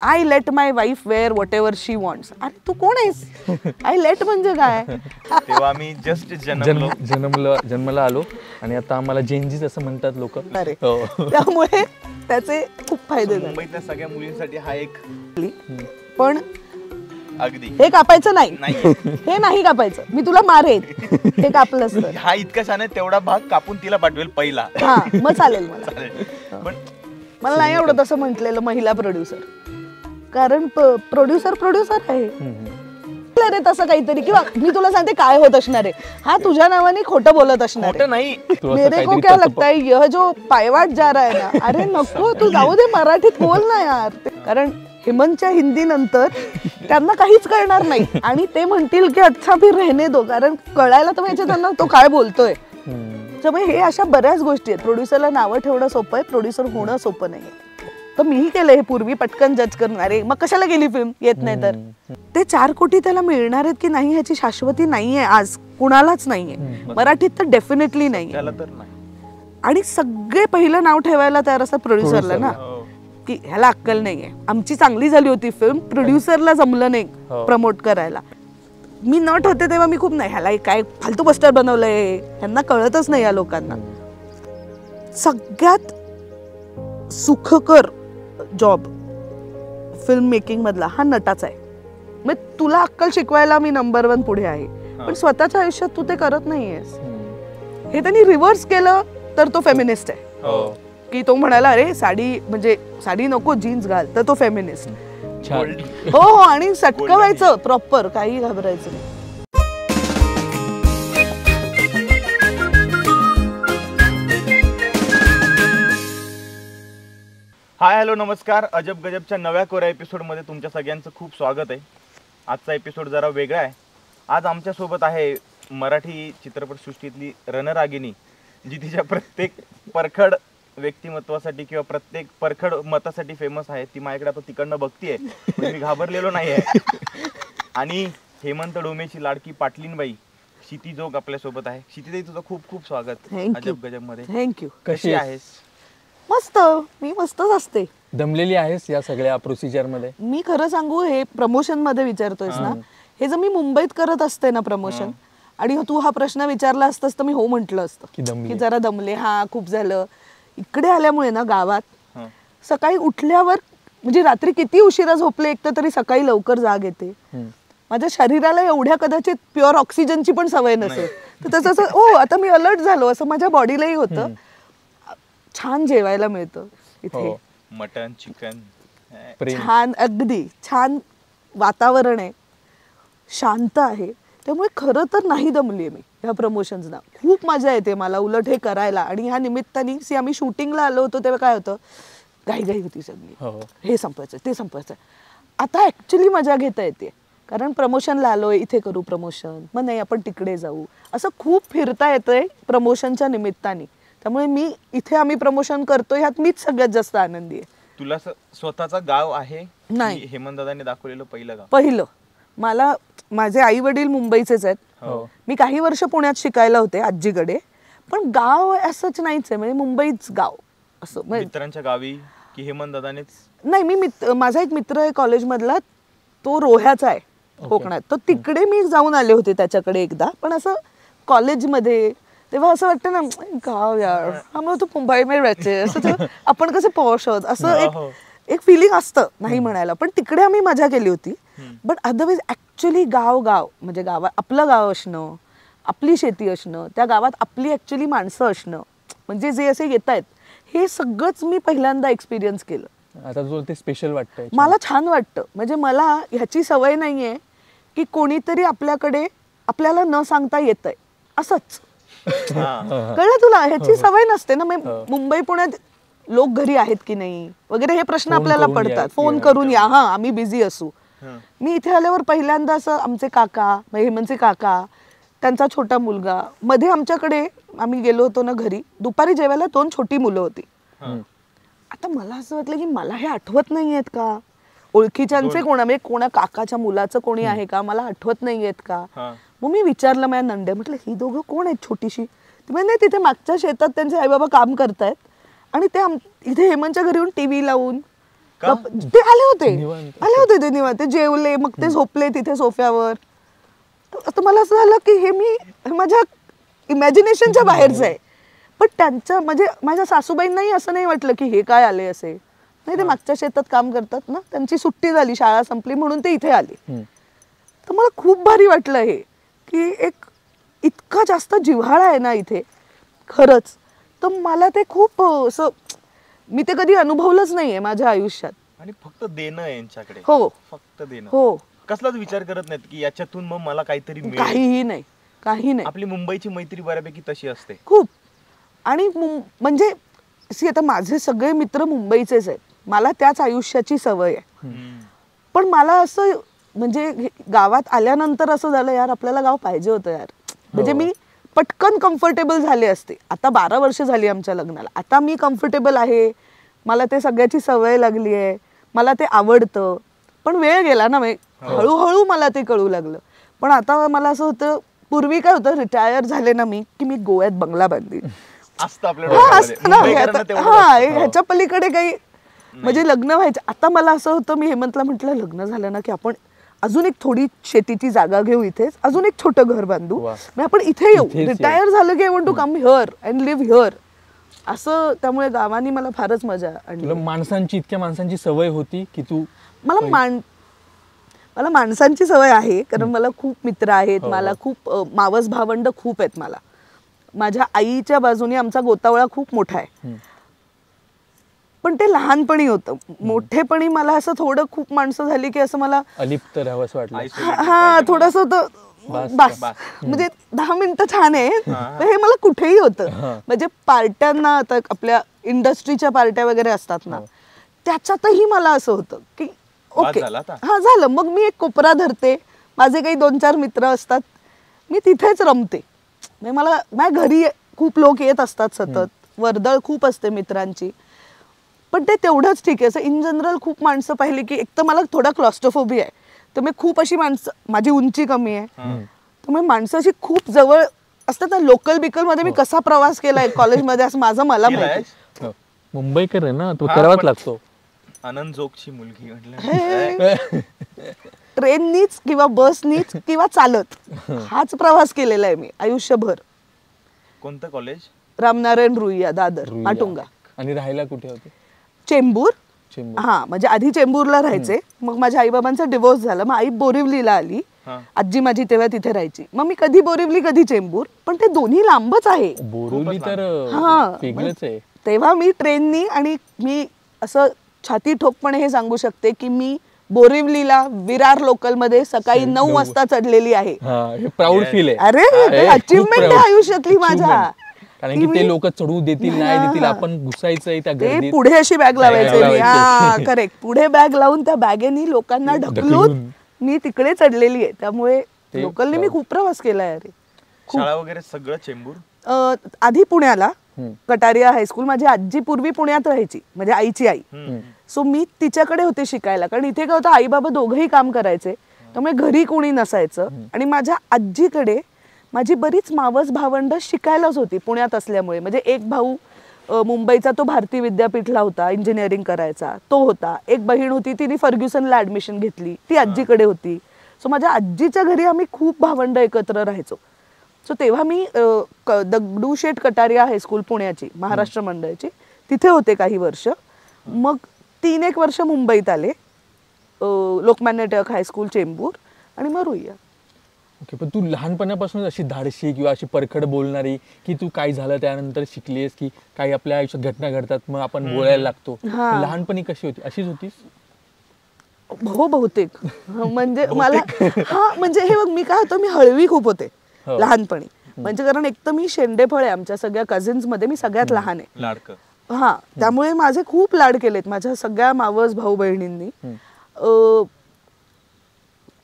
I let my wife wear whatever she wants. अरे तू कोण आहेस? आय लेट म्हणजे काय? तेव्हा आम्ही जस्ट जन्मला आलो आणि आता आम्हाला जेनजीच असं म्हणतात लोक. अरे त्यामुळे त्याचे खूप फायदे झाले मुंबईतल्या सगळ्या मुलींसाठी. हा एक पण अगदी हे कापायचं नाही, हे नाही कापायचं, मी तुला मारेन. हे कापलंस तर हा इतका छान आहे, तेवढा भाग कापून तिला पाठवेल पहिला. हा मग चालेल मला. पण मला नाही आवडत असं म्हटलेलं महिला प्रोड्युसर, कारण प्रोड्युसर आहे. अरे तसं काहीतरी, किंवा मी तुला सांगते काय होत असणार आहे, हा तुझ्या नावाने खोटं बोलत असणार खोटं नाही. मेरे को क्या लगता है यह जो पायवाट जा रहा है ना, अरे नको तू जाऊ दे, मराठीत बोल ना यार. कारण हेमंतच्या हिंदी नंतर त्यांना काहीच कळणार नाही आणि ते म्हणतील की अच्छा भी रहने दो, कारण कळायला तर पाहिजे त्यांना तो काय बोलतोय. त्यामुळे हे अशा बऱ्याच गोष्टी आहेत. प्रोड्युसरला नावं ठेवणं सोपं आहे, प्रोड्युसर होणं सोपं नाही. तर मीही केलं हे पूर्वी, पटकन जज करणारे, मग कशाला गेली फिल्म येत नाही तर. ते 4 कोटी त्याला मिळणार आहेत की नाही ह्याची शाश्वती नाहीये आज, कुणालाच नाहीये. मराठीत तर डेफिनेटली नाहीये. आणि सगळे पहिलं नाव ठेवायला तयार असतात प्रोड्युसरला ना, की ह्याला अक्कल नाहीये. आमची चांगली झाली होती फिल्म, प्रोड्युसरला जमलं नाही प्रमोट करायला. मी नट होते तेव्हा मी खूप नाही, ह्याला काय फालतू पोस्टर बनवलंय, ह्यांना कळतच नाही या लोकांना. सगळ्यात सुखकर जॉब फिल्म मेकिंग मधला हा नटाचा आहे. मग तुला अक्कल शिकवायला मी नंबर 1 पुढे आहे, पण स्वतःच्या आयुष्यात तू ते करत नाहीयेस. हे त्यांनी रिव्हर्स केलं तर तो फेमिनिस्ट आहे, की तो म्हणाला अरे साडी म्हणजे साडी नको जीन्स घाल, तर तो फेमिनिस्ट. हो हो, आणि सटकवायचं प्रॉपर, काही घाबरायचं नाही. हाय हॅलो नमस्कार. अजब गजबच्या नव्या कोऱ्या एपिसोडमध्ये तुमच्या सगळ्यांचं खूप स्वागत आहे. आजचा एपिसोड जरा वेगळा आहे. आज आमच्यासोबत आहे मराठी चित्रपटसृष्टीतली रणरागिणी, जी तिच्या प्रत्येक परखड व्यक्तिमत्वासाठी किंवा प्रत्येक परखड मतासाठी फेमस आहे. ती माझ्याकडे आता तिकडनं बघतीये, पण मी घाबरलेलो नाही आहे. आणि हेमंत डोमेची लाडकी पाटलीनबाई क्षिती जोग आपल्यासोबत आहे. क्षितीताई, तुझं खूप खूप स्वागत अजब गजब मध्ये. थँक्यू. कशी आहेस? मस्त, मी मस्तच असते. दमलेली आहेस या सगळ्या प्रोसिजर मध्ये? मी खरं सांगू, हे प्रमोशन मध्ये विचारतोयस ना, हे जर मी मुंबईत करत असते ना प्रमोशन, आणि तू हा प्रश्न विचारला असतास तर मी हो म्हटलं असतं की जरा दमले, हा खूप झालं. इकडे आल्यामुळे ना गावात सकाळी उठल्यावर म्हणजे रात्री किती उशिरा झोपले एक तरी सकाळी लवकर जाग येते. माझ्या शरीराला एवढ्या कदाचित प्युअर ऑक्सिजनची पण सवय नसेल, तर तसं ओ आता मी अलर्ट झालो असं माझ्या बॉडीलाही होतं. छान जेवायला मिळतं इथे, मटन चिकन छान, अगदी छान वातावरण आहे, शांत आहे. त्यामुळे खरं तर नाही दमलीये मी ह्या प्रमोशन्सना. खूप मजा येते मला उलट हे करायला. आणि ह्या निमित्ताने आम्ही शूटिंगला आलो होतो तेव्हा काय होतं, घाई होती सगळी, हे संपवायचं ते संपवायचं. आता ऍक्च्युली मजा घेता येते, कारण प्रमोशनला आलोय, इथे करू प्रमोशन, मग नाही आपण तिकडे जाऊ, असं खूप फिरता येतंय प्रमोशनच्या निमित्ताने. त्यामुळे मी इथे आम्ही प्रमोशन करतोय ह्यात मीच सगळ्यात जास्त आनंदी आहे. तुला स्वतःचा गाव आहे? नाही, हेमंत दादांनी दाखवलेलं पहिलं गाव. पहिलं मला, माझे आई वडील मुंबईचेच आहेत. मी काही वर्ष पुण्यात शिकायला होते आजीकडे, पण गाव असंच नाहीच आहे, म्हणजे मुंबईच गाव असं. मित्रांच्या गावी की हेमंत दादानेच? नाही, माझा एक मित्र आहे कॉलेजमधला, तो रोह्याचा आहे कोकणात, तर तिकडे मी जाऊन आले होते त्याच्याकडे एकदा. पण असं कॉलेजमध्ये तेव्हा असं वाटतं ना, गाव यार, आम्हाला तू मुंबई मध्ये राहायचे, असं आपण कसं पॉश आहोत असं एक फिलिंग असतं, नाही म्हणायला. पण तिकडे आम्ही मजा केली होती. बट अदरवाईज ऍक्च्युली गाव म्हणजे आपलं गाव असणं, आपली शेती असणं, त्या गावात आपली ऍक्च्युली माणसं असणं, म्हणजे जे असे येत आहेत, हे सगळंच मी पहिल्यांदा एक्सपिरियन्स केलं. आता जो ते स्पेशल वाटतंय, मला छान वाटतं. म्हणजे मला ह्याची सवय नाहीये की कोणीतरी आपल्याकडे आपल्याला न सांगता येतंय असंच. कळलं तुला? ह्याची सवय नसते ना. मुंबई पुण्यात लोक घरी आहेत की नाही वगैरे हे प्रश्न आपल्याला पडतात, फोन करून या, हा आम्ही बिझी असू. मी इथे आल्यावर पहिल्यांदा असं आमचे काका, हेमंतचे काका, त्यांचा छोटा मुलगा, मध्ये आमच्याकडे आम्ही गेलो होतो ना घरी, दुपारी जेवायला 2 छोटी मुलं होती. आता मला असं वाटलं की मला हे आठवत नाहीयेत का, ओळखीच्यांचे म्हणजे कोणा काकाच्या मुलाचं कोणी आहे का, मला आठवत नाहीयेत का. मग मी विचारलं माझ्या नंदे, म्हटलं ही दोघं कोण आहेत छोटीशी? ती म्हणजे तिथे मागच्या शेतात त्यांचे आई बाबा काम करतायत आणि ते इथे हेमंतच्या घरी येऊन टीव्ही लावून का? ते आले निवांत. होते ते निवांत. ते जेवले, मग ते झोपले तिथे सोफ्यावर. आता मला असं झालं की हे मी माझ्या इमॅजिनेशनच्या बाहेरचं आहे. पण त्यांच्या म्हणजे माझ्या सासूबाईंनाही असं नाही वाटलं की हे काय आले असे. नाही, ते मागच्या शेतात काम करतात ना, त्यांची सुट्टी झाली, शाळा संपली म्हणून ते इथे आले. तर मला खूप भारी वाटलं हे की एक इतका जास्त जिव्हाळा आहे ना इथे खरंच. तर मला ते खूप असं मी ते कधी अनुभवलंच नाहीये माझ्या आयुष्यात. आणि फक्त देणं आहे यांच्याकडे. हो फक्त देणं. हो, कसलाच विचार करत नाहीत की याच्यातून मग मला काहीतरी मिळेल. काहीही नाही, काही नाही. आपली मुंबईची मैत्री बऱ्यापैकी तशी असते खूप. आणि म्हणजे आता माझे सगळे मित्र मुंबईचेच आहेत. मला त्याच आयुष्याची सवय आहे. पण मला असं म्हणजे गावात आल्यानंतर असं झालं यार आपल्याला गाव पाहिजे होतं यार. म्हणजे मी पटकन कम्फर्टेबल झाले असते. आता 12 वर्ष झाली आमच्या लग्नाला. आता मी कम्फर्टेबल आहे, मला ते सगळ्याची सवय लागली आहे, मला ते आवडतं. पण वेळ गेला ना, हळूहळू मला ते कळू लागलं. पण आता मला असं होतं, पूर्वी काय होतं, रिटायर झाले ना मी की मी गोव्यात बंगला बांधली असतं आपल्या डोक्यामध्ये. ह्याच्या पलीकडे काही म्हणजे लग्न व्हायचं. आता मला असं होतं, मी हेमंतला म्हटलं लग्न झालं ना की आपण अजून एक थोडी शेतीची जागा घेऊ इथेच, अजून एक छोटं घर बांधू, मग आपण इथे येऊ. रिटायर झालं की I want to come here and live here असं. त्यामुळे गावानी मला फारच मजा आणली. माणसांची, इतक्या माणसांची सवय होती की तू मला माणसांची सवय आहे कारण मला खूप मित्र आहेत. मला खूप मावस भावंड खूप आहेत. मला माझ्या आईच्या बाजूने आमचा गोतावळा खूप मोठा आहे. पण ते लहानपणी होतं. मोठेपणी मला असं थोडं खूप माणसं झाली की असं मला अलिप्त राहावंसं वाटलं. हा थोडस होतं बस. म्हणजे 10 मिनिटं छान आहे हे मला कुठेही होतं. म्हणजे पार्ट्यांना आता आपल्या इंडस्ट्रीच्या पार्ट्या वगैरे असतात ना, त्याच्यातही मला असं होतं की ओके हा झालं. मग मी एक कोपरा धरते, माझे काही 2-4 मित्र असतात, मी तिथेच रमते. मला माझ्या घरी खूप लोक येत असतात सतत, वर्दळ खूप असते मित्रांची. पण ते तेवढंच ठीक आहे. असं इन जनरल खूप माणसं पाहिली की एक तर मला थोडा क्लॉस्ट्रोफोबिया आहे. तर मी खूप अशी माणसं, माझी उंची कमी आहे, त्यामुळे माणसं अशी खूप जवळ असतात ना. लोकल बिकल मध्ये मी कसा प्रवास केलाय कॉलेजमध्ये असं माझं मला माहिती. मुंबईकर आहे ना, तो करावाच लागतो. आनंद जोगची मुलगी म्हटलं ट्रेननीच किंवा बसनीच किंवा चालत हाच प्रवास केलेला आहे मी आयुष्यभर. कोणतं कॉलेज? रामनारायण रुईया, दादर, माटुंगा. आणि राहायला कुठे होते? चेंबूर. हा, म्हणजे आधी चेंबूरला राहायचे, मग माझ्या आई बाबांचा डिवोर्स झाला, मग आई बोरिवलीला आली. आजी माझी तेव्हा तिथे राहायची. मग मी कधी बोरिवली कधी चेंबूर, पण ते दोन्ही लांबच आहे. बोरिवली तर वेगळंच आहे. तेव्हा मी ट्रेननी, आणि मी असं छाती ठोकपणे हे सांगू शकते की मी बोरिवलीला विरार लोकल मध्ये सकाळी 9 वाजता चढलेली आहे. प्राऊड फील आहे. अरे अचीवमेंट आहे आयुष्यातली माझ्या. कारण की ते लोक चढू देतील नाही देतील, आपण घुसायचंय त्या गर्दीत. पुढे अशी बॅग लावायची मी. हा करेक्ट. पुढे बॅग लावून त्या बॅगेनी लोकांना ढकलून मी तिकडे चढलेली आहे. त्यामुळे लोकलने मी खूप प्रवास केलाय. अरे शाळा वगैरे सगळं चेंबूर. आधी पुण्याला कटारिया हायस्कूल. माझी आजी पूर्वी पुण्यात राहायची, म्हणजे आईची आई. सो मी तिच्याकडे होते शिकायला, कारण इथे काय होतं आई बाबा दोघंही काम करायचे, त्यामुळे घरी कोणी नसायचं. आणि माझ्या आजीकडे माझी बरीच मावस भावंड शिकायलाच होती पुण्यात असल्यामुळे. म्हणजे एक भाऊ मुंबईचा, तो भारती विद्यापीठला होता, इंजिनिअरिंग करायचा, तो होता. एक बहीण होती, तिने फर्ग्युसनला ऍडमिशन घेतली, ती आजीकडे होती. सो माझ्या आजीच्या घरी आम्ही खूप भावंड एकत्र राहायचो. सो तेव्हा मी दगडूशेठ कटारिया हायस्कूल पुण्याची, महाराष्ट्र मंडळाची, तिथे होते काही वर्ष. मग 3-1 वर्ष मुंबईत आले, लोकमान्य टिळक हायस्कूल चेंबूर, आणि मग रुईया. ओके. पण तू लहानपणापासून अशी धाडशी किंवा अशी परखड बोलणारी, की तू काय झालं त्यानंतर शिकलीस, की काही आपल्या आयुष्यात घटना घडतात मग आपण बोलायला लागतो, लहानपणी कशी होती? अशीच होतीस? हो बहुतेक. म्हणजे मला म्हणजे हे बघ, मी काय होतं, मी हळवी खूप होते लहानपणी. म्हणजे कारण एक तर मी शेंडेफळ आहे, आमच्या सगळ्या कझिन्स मध्ये मी सगळ्यात लहान आहे. लाडकं. हा, त्यामुळे माझे खूप लाड केलेत माझ्या सगळ्या मावस भाऊ बहिणींनी.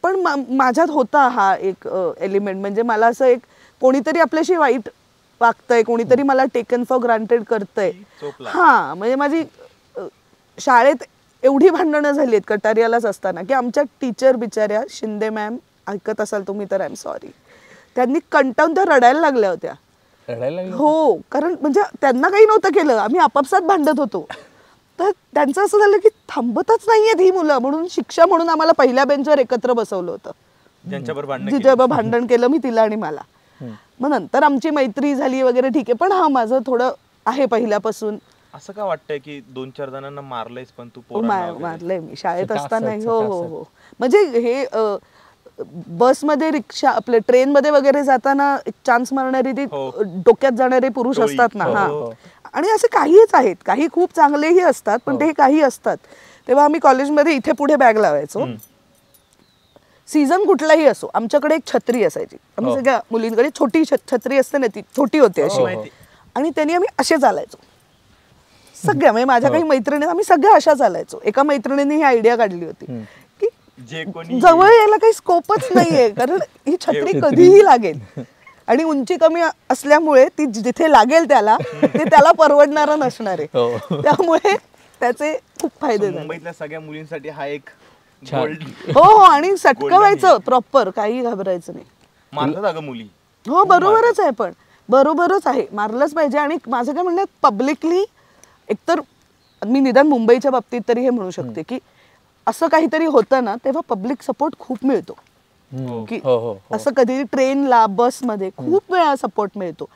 पण माझ्यात होता हा एक एलिमेंट, म्हणजे मला असं एक कोणीतरी आपल्याशी वाईट वागतंय, कोणीतरी मला टेकन फॉर ग्रांटेड करतंय. हा, म्हणजे माझी शाळेत एवढी भांडणं झाली आहेत कटारियालाच असताना, की आमच्या टीचर बिचाऱ्या, शिंदे मॅम, ऐकत असाल तुम्ही तर आय एम सॉरी, त्यांनी कंटाळून त्या रडायला लागल्या होत्या. हो, कारण म्हणजे त्यांना काही नव्हतं केलं, आम्ही आपापसात भांडत होतो. तर त्यांचं असं झालं की थांबतच नाहीयेत ही मुलं, म्हणून शिक्षा म्हणून आम्हाला पहिल्या बेंचवर एकत्र बसवलं होतं. ज्यांच्यावर भांडण जिच्यावर भांडण केलं मी, तिला आणि मला. मग नंतर आमची मैत्री झाली वगैरे, ठीक आहे. पण हा माझं थोडं आहे पहिल्यापासून. असं का वाटतंय की 2-4 जणांना मारलंयस पण तू पोरांना वगैरे? मारलंय मी शाळेत सटासट, असताना. हो हो सटासट. हो. म्हणजे हे बसमध्ये, रिक्षा, आपल्या ट्रेनमध्ये वगैरे जाताना एक चान्स मारणारी ती हो. डोक्यात जाणारे पुरुष टोळी. असतात ना. हो, हा. हो. आणि असे काहीच आहेत, काही खूप चांगलेही असतात, पण ते काही असतात. तेव्हा आम्ही कॉलेजमध्ये इथे पुढे बॅग लावायचो. सीझन कुठलाही असो, आमच्याकडे एक छत्री असायची. आम्ही सगळ्या मुलींकडे छोटी छत्री असते ना, ती छोटी होती अशी. आणि त्यांनी आम्ही असे चालायचो सगळ्या. म्हणजे माझ्या काही मैत्रिणी, आम्ही सगळ्या अशा चालायचो. एका मैत्रिणीने ही आयडिया काढली होती की जे कोणी जवळ यायला काही स्कोपच नाहीये, कारण ही छत्री कधीही लागेल. आणि उंची कमी असल्यामुळे ती जिथे लागेल त्याला, ते त्याला परवडणारं नसणार आहे. त्यामुळे त्याचे खूप फायदे झाले. मुंबईतल्या सगळ्या मुलींसाठी हा एक छान. गोल्ड. हो हो. आणि सटकवायचं प्रॉपर, काही घाबरायचं नाही. मारतात अगं मुली. हो बरोबरच आहे, पण बरोबरच आहे, मारलंच पाहिजे. आणि माझं काय म्हणणं, पब्लिकली एकतर मी निदान मुंबईच्या बाबतीत तरी हे म्हणू शकते की असं काहीतरी होतं ना, तेव्हा पब्लिक सपोर्ट खूप मिळतो. की असं कधी ट्रेनला, बसमध्ये खूप वेळा सपोर्ट मिळतो.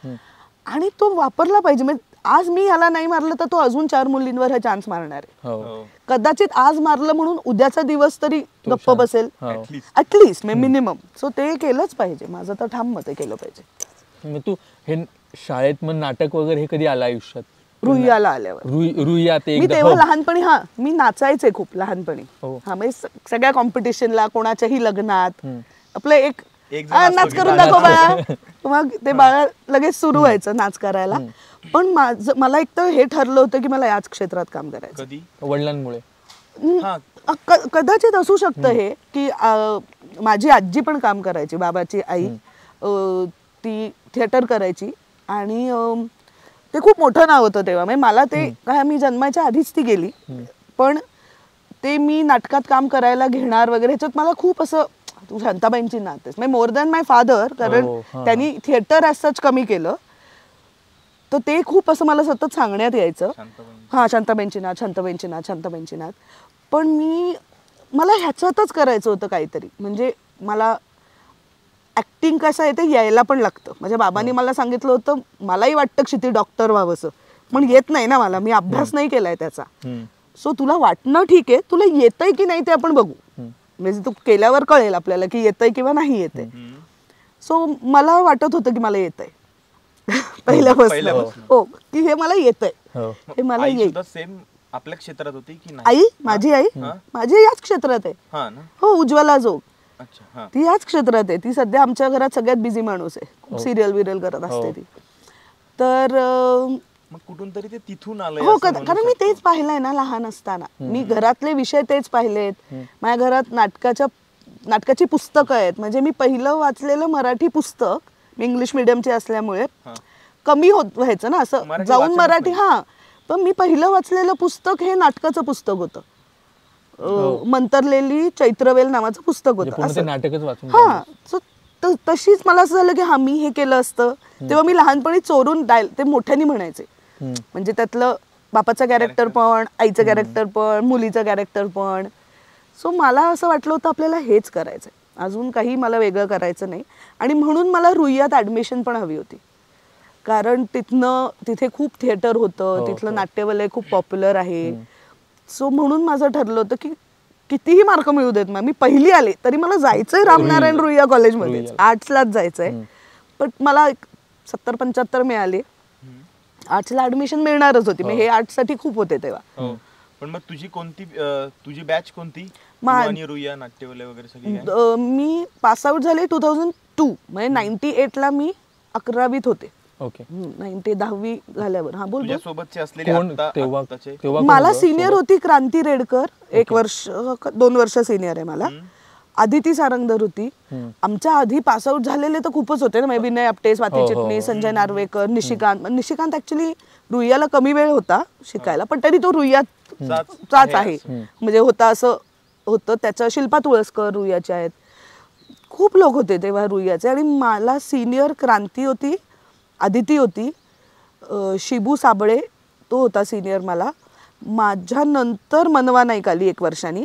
आणि तो वापरला पाहिजे. म्हणजे आज मी ह्याला नाही मारलं तर तो अजून 4 मुलींवर हा चान्स मारणार आहे. कदाचित आज मारलं म्हणून उद्याचा दिवस तरी गप्प बसेल ऍटलिस्ट, मिनिमम. सो ते केलंच पाहिजे. माझं तर ठाम मत आहे, केलं पाहिजे. तू हे शाळेत मग नाटक वगैरे हे कधी आलं आयुष्यात? रुईयाला आल्यावर. रुईया ते मी तेव्हा लहानपणी, मी नाचायचे खूप लहानपणी. हा, म्हणजे सगळ्या कॉम्पिटिशनला, कोणाच्याही लग्नात आपलं एक नाच करून दाखव बाळा, मग ते बाळा लगेच सुरू व्हायचं नाच करायला. पण मला एक तर हे ठरलं होतं की मला याच क्षेत्रात काम करायचं. कधी? वडिलांमुळे? कदाचित असू शकतं हे की माझी आजी पण काम करायची, बाबाची आई. ती थिएटर करायची आणि ते खूप मोठं नाव होतं तेव्हा. म्हणजे मला ते काय, मी जन्माच्या आधीच ती गेली, पण ते मी नाटकात काम करायला घेणार वगैरे ह्याच्यात मला खूप असं, तू शांताबाईंची नातेस म्हणजे मोर दॅन माय फादर, कारण त्यांनी थिएटर ॲज सच कमी केलं. तर ते खूप असं मला सतत सांगण्यात यायचं, हा शांताबाईंची नात, शांताबाईंची नात, शांताबाईंची नात. पण मला ह्याच्यातच करायचं होतं काहीतरी. म्हणजे मला ऍक्टिंग कसं आहे ते यायला पण लागतं. माझ्या बाबांनी मला सांगितलं होतं, मलाही वाटतं क्षिती डॉक्टर व्हावंसं, पण येत नाही ना मला, मी अभ्यास नाही केलाय त्याचा. सो तुला वाटणं ठीक आहे, तुला येतंय की नाही ते आपण बघू, म्हणजे तू केल्यावर कळेल आपल्याला की येतंय किंवा नाही येतंय. सो मला वाटत होतं की मला येतंय पहिल्यापासून, हो, की हे मला येतंय, हे मला येईल. सेम आपल्या क्षेत्रात होती की नाही? आई, माझी आई याच क्षेत्रात आहे. हो, उज्ज्वला जोग. ती याच क्षेत्रात आहे. ती सध्या आमच्या घरात सगळ्यात बिझी माणूस आहे, सिरियल विरियल करत असते ती. तर मग कुठून तरी ते तिथून आलं. हो, कारण मी तेच पाहिलंय ना लहान असताना. मी घरातले विषय तेच पाहिलेत. माझ्या घरात नाटकाची पुस्तकं आहेत. म्हणजे मी पहिलं वाचलेलं मराठी पुस्तक, मी इंग्लिश मिडियमचे असल्यामुळे कमी व्हायचं ना असं जाऊन मराठी. हा, पण मी पहिलं वाचलेलं पुस्तक हे नाटकाचं पुस्तक होतं. मंतरलेली चैत्रवेल नावाचं पुस्तक होतं. हा, तशीच मला असं झालं की हा, मी हे केलं असतं. तेव्हा मी लहानपणी चोरून ते मोठ्यानी म्हणायचे. म्हणजे त्यातलं बापाचं कॅरेक्टर पण, आईचं कॅरेक्टर पण, मुलीचं कॅरेक्टर पण. सो मला असं वाटलं होतं आपल्याला हेच करायचंय, अजून काही मला वेगळं करायचं नाही. आणि म्हणून मला रुईयात ऍडमिशन पण हवी होती, कारण तिथे खूप थिएटर होतं, तिथलं नाट्यवलय खूप पॉप्युलर आहे. सो म्हणून माझं ठरलं होतं की कितीही मार्क मिळू देत, मी पहिली आले तरी मला जायचंय रामनारायण रुईया कॉलेजमध्ये, आर्ट्सलाच जायचंय. पण मला 70-75 मिळाले. आर्ट्सला ऍडमिशन मिळणारच होती, हे आर्ट्ससाठी खूप होते तेव्हा. पण मग तुझी बॅच कोणती? रुईया, नाट्यवलय वगैरे सगळी? मी पास आउट झाले 2002, म्हणजे 98ला मी 11वीत होते. 10वी झाल्यावर. हा, बोल. मला सिनियर होती क्रांती रेडकर, 1 वर्ष 2 वर्ष सिनियर आहे मला. आदिती सारंगधर होती. आमच्या आधी पास आउट झालेले तर खूपच होते ना, विनय आपटे, स्वाती चिटणीस, संजय नार्वेकर, निशिकांत ऍक्च्युली रुईयाला कमी वेळ होता शिकायला, पण तरी तो रुईयाचाच आहे, म्हणजे होता असं होतं. त्याचं शिल्पा तुळसकर रुईयाच्या आहेत. खूप लोक होते तेव्हा रुईयाचे. आणि मला सिनियर क्रांती होती, आदिती होती, शिबू साबळे तो होता सिनियर मला, माझ्या नंतर मनवा नाईक आली 1 वर्षांनी.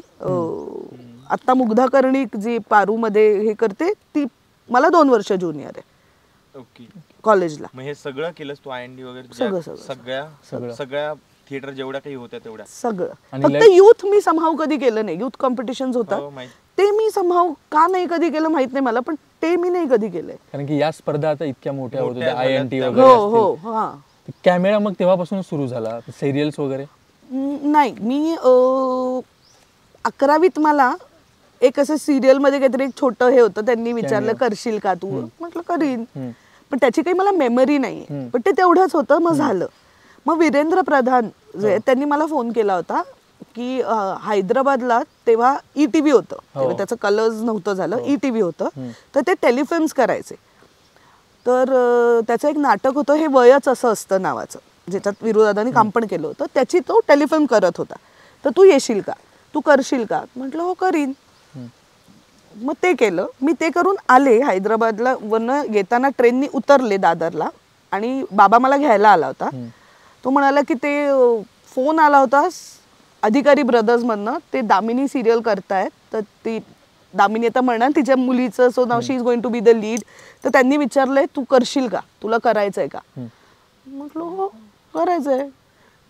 आता मुग्धा कर्णिक जी पारूमध्ये हे करते ती मला 2 वर्ष ज्युनियर आहे ओके कॉलेजला. मग हे सगळं केलंस तू IND वगैरे सगळ्या थिएटर जेवढ्या काही होत्या तेवढ्या सगळं. फक्त युथ मी समहाव कधी केलं नाही. युथ कॉम्पिटिशन होतात ते मी समहाव का नाही कधी केलं माहित नाही मला, पण ते मी नाही कधी केलंय. कारण की या स्पर्धा आता इतक्या मोठ्या होत होत्या INT हो वगैरे. हो हा. कॅमेरा मग तेव्हापासून सुरू झाला, सिरियल्स वगैरे? नाही, मी 11वीत मला एक असं सिरियल मध्ये काहीतरी एक छोटं हे होतं, त्यांनी विचारलं करशील का तू, म्हटलं करीन, पण त्याची काही मला मेमरी नाही, पण ते तेवढंच होतं. मग झालं. मग वीरेंद्र प्रधान जे त्यांनी मला फोन केला होता की हैदराबादला तेव्हा ETV होतं, तेव्हा त्याचं कलर्स नव्हतं झालं, ETV होतं, तर ते टेलिफिल्म्स करायचे. तर त्याचं एक नाटक होतं हे वयच असं असतं नावाचं, ज्याच्यात विरोधादानी काम पण केलं होतं, त्याची तो टेलिफिल्म करत होता. तर तू येशील का, तू करशील का, म्हटलं हो करीन. मग ते केलं. मी ते करून आले हैदराबादला. वरनं येताना ट्रेननी उतरले दादरला आणि बाबा मला घ्यायला आला होता. तो म्हणाला की ते फोन आला होता अधिकारी ब्रदर्स मधनं, ते दामिनी सिरियल करतायत, तर ती दामिनी आता म्हणणार तिच्या मुलीचं, सो नाव she is going to be the lead, तर त्यांनी विचारलंय तू करशील का, तुला करायचंय का. म्हटलं हो करायचंय.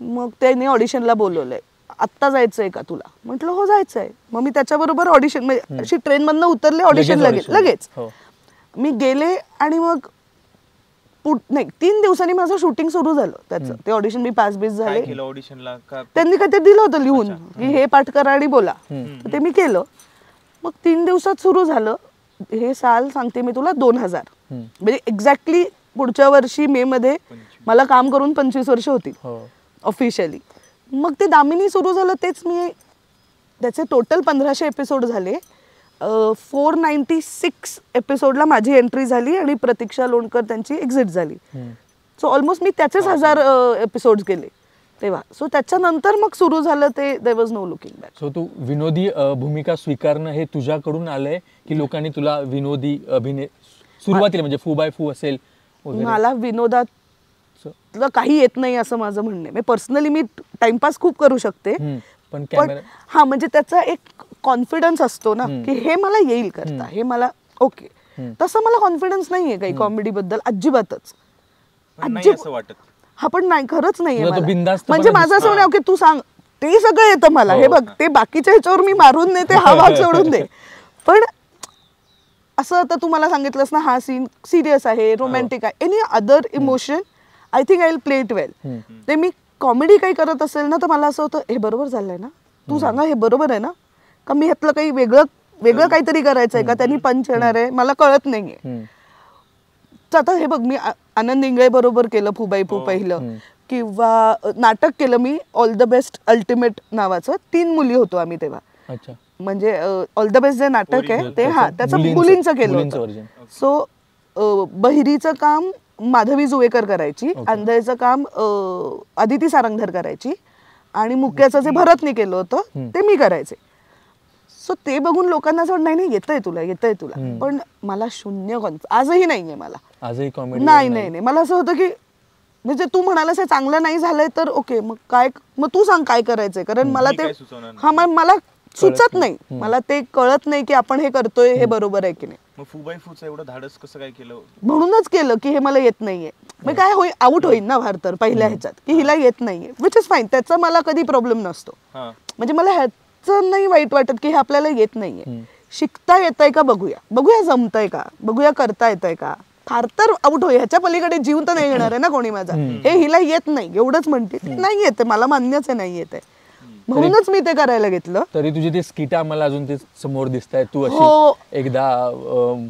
मग त्यांनी ऑडिशनला बोलवलंय, आत्ता जायचंय का तुला, म्हटलं हो जायचंय. मग मी त्याच्याबरोबर ऑडिशन म्हणजे अशी ट्रेन मधनं उतरले, ऑडिशन लगेच मी गेले. आणि मग नाही 3 दिवसांनी माझं शूटिंग सुरू झालं त्याचं. ते ऑडिशन मी पास बीस झाले. ऑडिशनला त्यांनी काय ते दिलं होतं लिहून की हे पाठ करा आणि बोला, ते मी केलं. मग 3 दिवसात सुरू झालं. हे साल सांगते मी तुला 2000 म्हणजे एक्झॅक्टली पुढच्या वर्षी मे मध्ये मला काम करून 25 वर्ष होतील ऑफिशियली. मग ते दामिनी सुरू झालं. तेच मी त्याचे टोटल 1500 एपिसोड झाले. 496 एपिसोडला माझी एंट्री झाली आणि प्रतीक्षा लोणकर त्यांची एक्झिट झाली. सो ऑलमोस्ट मी त्याचेच 1000 एपिसोड केले तेव्हा. सो त्याच्यानंतर मग सुरू झालं ते there was no looking back. So तू विनोदी भूमिका स्वीकारणं हे तुझ्याकडून आलंय की लोकांनी तुला विनोदी अभिनय सुरुवातीला म्हणजे फू बाय फू असेल मला विनोदात काही येत नाही असं माझं म्हणणं आहे. पर्सनली मी टाइमपास खूप करू शकते, पण हा म्हणजे त्याचा एक कॉन्फिडन्स असतो ना की हे मला येईल करता, हे मला ओके. तसं मला कॉन्फिडन्स नाहीये काही कॉमेडी बद्दल अजिबातच. वाटत हा पण नाही, खरंच नाहीये बिनधास्त म्हणजे माझं असं नाही ओके तू सांग ते सगळं येतं मला, हे बघ ते बाकीच्या ह्याच्यावर मी मारून नेते, हा भाग सोडून दे. पण असं आता तू मला सांगितलंस ना हा सीन सिरियस आहे, रोमॅन्टिक आहे, any other emotion I think I will play it well. ते मी कॉमेडी काही करत असेल ना तर मला असं होतं हे बरोबर झालंय ना, तू सांगा हे बरोबर आहे ना, का मी ह्यातलं काही वेगळं काहीतरी करायचंय का, त्यांनी पंच येणार आहे, मला कळत नाहीये. आता हे बघ मी आनंद इंगळे बरोबर केलं फू बाय फू पहिलं, किंवा नाटक केलं मी ऑल द बेस्ट अल्टिमेट नावाचं. 3 मुली होतो आम्ही तेव्हा. म्हणजे ऑल द बेस्ट जे नाटक आहे ते त्याचं मुलींचं केलं होतं. सो बहिरीचं काम माधवी जुवेकर करायची, आंधळेचं काम अदिती सारंगधर करायची, आणि मुक्याचं जे भरतने केलं होतं ते मी करायचे. सो ते बघून लोकांना असं नाही येतंय तुला, पण मला शून्य आजही नाहीये मला, आजही कॉमेडी नाही. मला असं होतं की म्हणजे तू म्हणालास हे चांगलं नाही झालंय तर ओके, मग तू सांग काय करायचंय, कारण मला ते मला सुचत नाही, मला ते कळत नाही की आपण हे करतोय हे बरोबर आहे की नाही. मग फू बाय फूचं एवढं धाडस कसं काय केलं? म्हणूनच केलं की हे मला येत नाहीये. मग काय आउट होईल ना भारत पहिल्या ह्याच्यात की हिला येत नाहीये, विच इज फाईन, त्याचा मला कधी प्रॉब्लेम नसतो. म्हणजे मला ह्याचं नाही वाईट वाटत की हे आपल्याला येत नाहीये. शिकता येतंय का बघूया जमतंय का, बघूया करता येतंय का, फार तर आउट होईल, ह्याच्या पलीकडे जीव तर नाही येणार आहे ना कोणी माझा. हे हिला येत नाही एवढंच म्हणते, नाही येते मला मान्यच आहे नाही येते, म्हणूनच मी ते करायला घेतलं. तरी तुझे ते स्किटा मला अजून ते समोर दिसतायत. तू अशी एकदा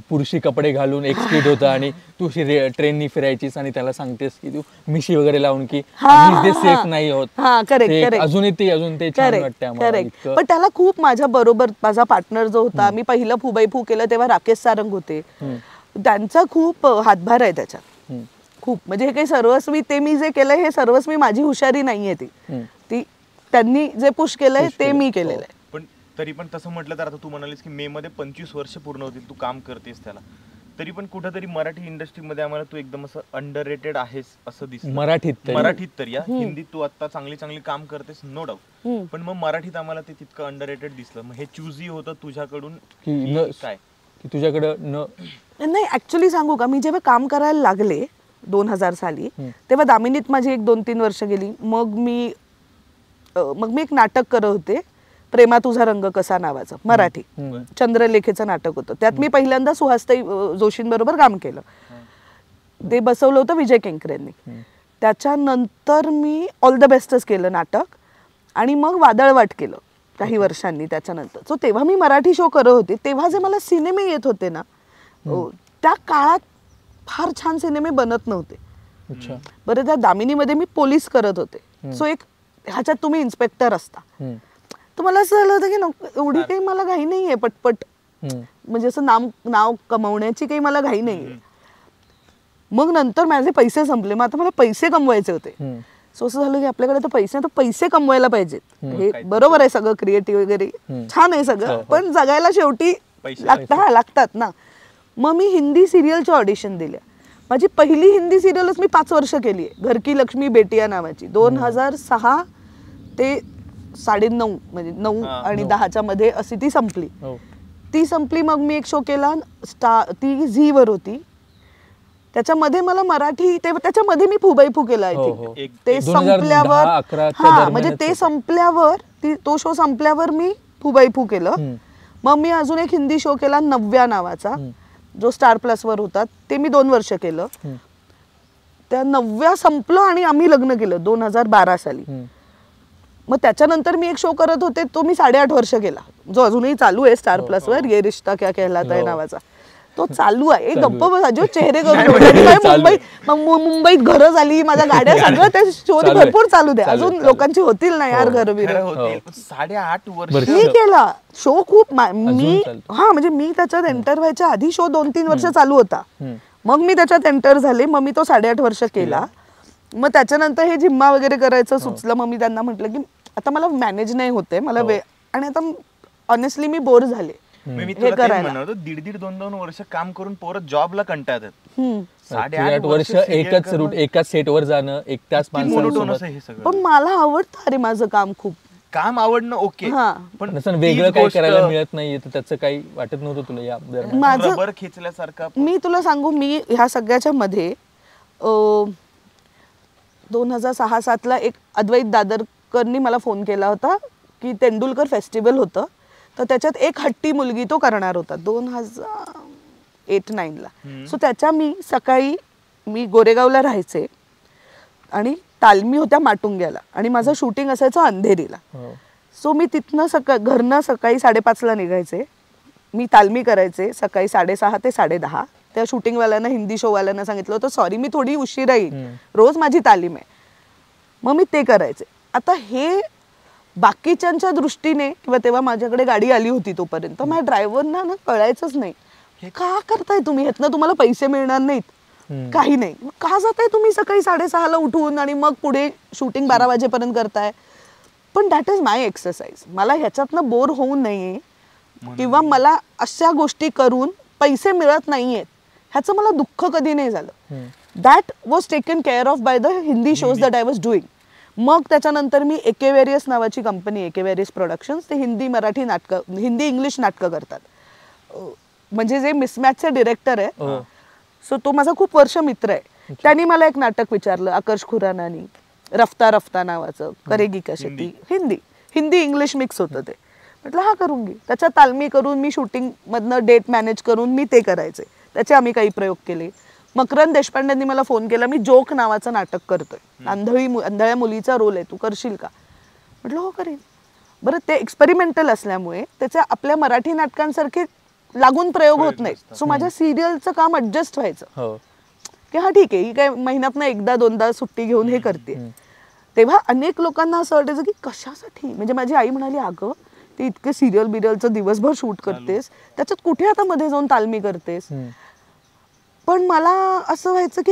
पुरुषी कपडे घालून एक स्किट होतं आणि तू ट्रेननी फिरायचीस आणि त्याला सांगतेस की तू मिशी वगैरे लावून की ते सेफ नाही होत. अजून ते छान वाटतं आम्हाला. पण त्याला खूप माझ्या बरोबर माझा पार्टनर जो होता, मी पहिलं फू बाय फू केलं तेव्हा राकेश सारंग होते, त्यांचा खूप हातभार आहे त्याच्यात खूप. म्हणजे हे काही सर्वस्वी ते मी जे केलंय हे सर्वस्वी माझी हुशारी नाहीये, ती त्यांनी जे पुश केलंय ते मी केलेलं आहे. पण तरी पण तसं म्हटलं तर आता तू म्हणालीस की मे मध्ये 25 वर्ष पूर्ण होतील तू काम करतेस त्याला, तरी पण कुठेतरी मराठी इंडस्ट्रीमध्ये आम्हाला तू एकदम असं अंडररेटेड आहेस असं दिसतं. मराठीत तरी हिंदीत तू आता चांगली काम करतेस नो डाऊट, पण मग मराठीत आम्हाला ते तितकं अंडररेटेड दिसलं. मग हे चुजी होतं तुझ्याकडून काय की तुझ्याकडं नाही ऍक्च्युली सांगू का, मी जेव्हा काम करायला लागले 2000 साली तेव्हा दामिनीत माझी 1-2-3 वर्ष गेली. मग मी एक नाटक करत होते, प्रेमा तुझा रंग कसा नावाचं, मराठी चंद्रलेखेचं नाटक होतं. त्यात मी पहिल्यांदा सुहासताई जोशींबरोबर काम केलं. ते बसवलं होतं विजय केंकरेंनी. त्याच्यानंतर मी ऑल द बेस्टच केलं नाटक आणि मग वादळवाट केलं काही वर्षांनी त्याच्यानंतर. सो तेव्हा मी मराठी शो करत होते. तेव्हा जे मला सिनेमे येत होते ना, त्या काळात फार छान सिनेमे बनत नव्हते. बरं, त्या दामिनीमध्ये मी पोलीस करत होते. सो एक ह्याच्यात तुम्ही इन्स्पेक्टर असता. तर मला असं झालं होतं की एवढी काही मला घाई नाहीये पटपट, म्हणजे असं नाव कमवण्याची काही मला घाई नाहीये. मग नंतर माझे पैसे संपले, मग आता मला पैसे कमवायचे होते. सो असं झालं की आपल्याकडे तर पैसे कमवायला पाहिजेत. हे बरोबर आहे सगळं, क्रिएटिव्ह वगैरे छान आहे सगळं, पण जगायला शेवटी लागतात ना. मग मी हिंदी सिरियलच्या ऑडिशन दिल्या. माझी पहिली हिंदी सिरियलच मी 5 वर्ष केली आहे, घर की लक्ष्मी बेटिया नावाची. 2006 ते 9.5 म्हणजे 9 आणि 10च्या मध्ये अशी ती संपली. मग मी एक शो केला, ती झी वर होती. त्याच्यामध्ये मला मराठी, त्याच्यामध्ये मी फुबाई फू केला. आय थिंक ते संपल्यावर, म्हणजे ते संपल्यावर, तो शो संपल्यावर मी फुबाई फू केलं. मग मी अजून एक हिंदी शो केला 9व्या नावाचा, जो स्टार प्लस वर होता. ते मी 2 वर्ष केलं. त्या 9व्या संपलं आणि आम्ही लग्न केलं 2012 साली. मग त्याच्यानंतर मी एक शो करत होते, तो मी 8.5 वर्ष केला, जो अजूनही चालू आहे स्टार प्लस वर, ये रिश्ता क्या कहलाता है नावाचा. तो चालू आहे. गप्प बसा, जो चेहरे करून मुंबईत घरं झाली, माझ्या गाड्या, सगळं ते शो भरपूर चालू दे. अजून लोकांची होतील ना यार घर बिर. 8.5 वर्ष मी केला शो खूप. म्हणजे मी त्याच्यात एंटर व्हायच्या आधी शो 2-3 वर्ष चालू होता. मग मी त्याच्यात एंटर झाले. मग मी तो 8.5 वर्ष केला. मग त्याच्यानंतर हे जिम्मा वगैरे करायचं सुचलं. मग मी त्यांना म्हटलं की आता मला मॅनेज नाही होते, मला वेळ, आणि आता ऑनेस्टली मी बोर झाले. मी तुला तेच म्हणत होतो, 1.5-2 वर्ष काम करून पोरं जॉबला कंटाळतात. 8 वर्ष एकाच सेटवर जाणं, एक तास पण मला आवडतं. अरे माझं काम खूप, काम आवडणं ओके, पण वेगळं काही करायला मिळत नाहीये, तर त्याचं काही वाटत नव्हतं तुला या माझं रबर खेचल्यासारखं. मी तुला सांगू, मी ह्या सगळ्याच्या मध्ये 2006-07 एक अद्वैत दादरकरनी मला फोन केला होता की तेंडुलकर फेस्टिवल होतं, तर त्याच्यात एक हट्टी मुलगी तो करणार होता 2008-09 ला. सो त्याच्या मी सकाळी, मी गोरेगावला राहायचे आणि तालमी होत्या माटुंग्याला, आणि माझं शूटिंग असायचं अंधेरीला. सो मी तिथनं घरनं सकाळी 5:30 ला निघायचे. मी तालमी करायचे सकाळी 6:30 ते 10:30. त्या शूटिंगवाल्यांना, हिंदी शोवाल्यांना सांगितलं होतं सॉरी मी थोडी उशिरा येईल, रोज माझी तालीम आहे. मग मी ते करायचे. आता हे बाकीच्यांच्या दृष्टीने, किंवा तेव्हा माझ्याकडे गाडी आली होती तोपर्यंत, माझ्या ड्रायव्हरना ना कळायचंच नाही, का करताय तुम्ही, ह्यातनं तुम्हाला पैसे मिळणार नाहीत, काही नाही, का जाताय तुम्ही सकाळी 6:30 ला उठून आणि मग पुढे शूटिंग 12 वाजेपर्यंत करताय. पण दॅट इज माय एक्सरसाइज. मला ह्याच्यातनं बोर होऊ नये, किंवा मला अशा गोष्टी करून पैसे मिळत नाहीयेत ह्याचं मला दुःख कधी नाही झालं. That was taken care of by the Hindi shows that I was doing. मग त्याच्यानंतर मी एके वेरियस नावाची कंपनी, एके वेरियस प्रोडक्शन्स, ते हिंदी मराठी नाटकं, हिंदी इंग्लिश नाटकं करतात. म्हणजे जे मिसमॅचचे डिरेक्टर आहे, सो तो माझा खूप वर्ष मित्र आहे. त्यांनी मला एक नाटक विचारलं आकर्ष खुरानानी, रफ्ता रफ्ता नावाचं, करेगी का शेती, हिंदी इंग्लिश मिक्स होतं ते. म्हटलं हा करून घे. त्याच्या तालमी करून मी शूटिंग मधनं डेट मॅनेज करून मी ते करायचे. त्याचे आम्ही काही प्रयोग केले. मकरंद देशपांडेंनी मला फोन केला, मी जोक नावाचं नाटक करतोय, आंधळ्या मुलीचा रोल आहे, तू करशील का. म्हटलं हो करेन. बरं, ते एक्सपेरिमेंटल असल्यामुळे त्याचे आपल्या मराठी नाटकांसारखे लागून प्रयोग होत नाहीत. सो माझ्या सिरियलचं काम ऍडजस्ट व्हायचं की हा ठीक आहे, ही काय महिन्यातनं 1-2दा सुट्टी घेऊन हे करते. तेव्हा अनेक लोकांना असं वाटायचं की कशासाठी. म्हणजे माझी आई म्हणाली, अगं ते इतके सिरियल बिरियलचं दिवसभर शूट करतेस, त्याच्यात कुठे आता मध्ये जाऊन तालमी करतेस. पण मला असं व्हायचं की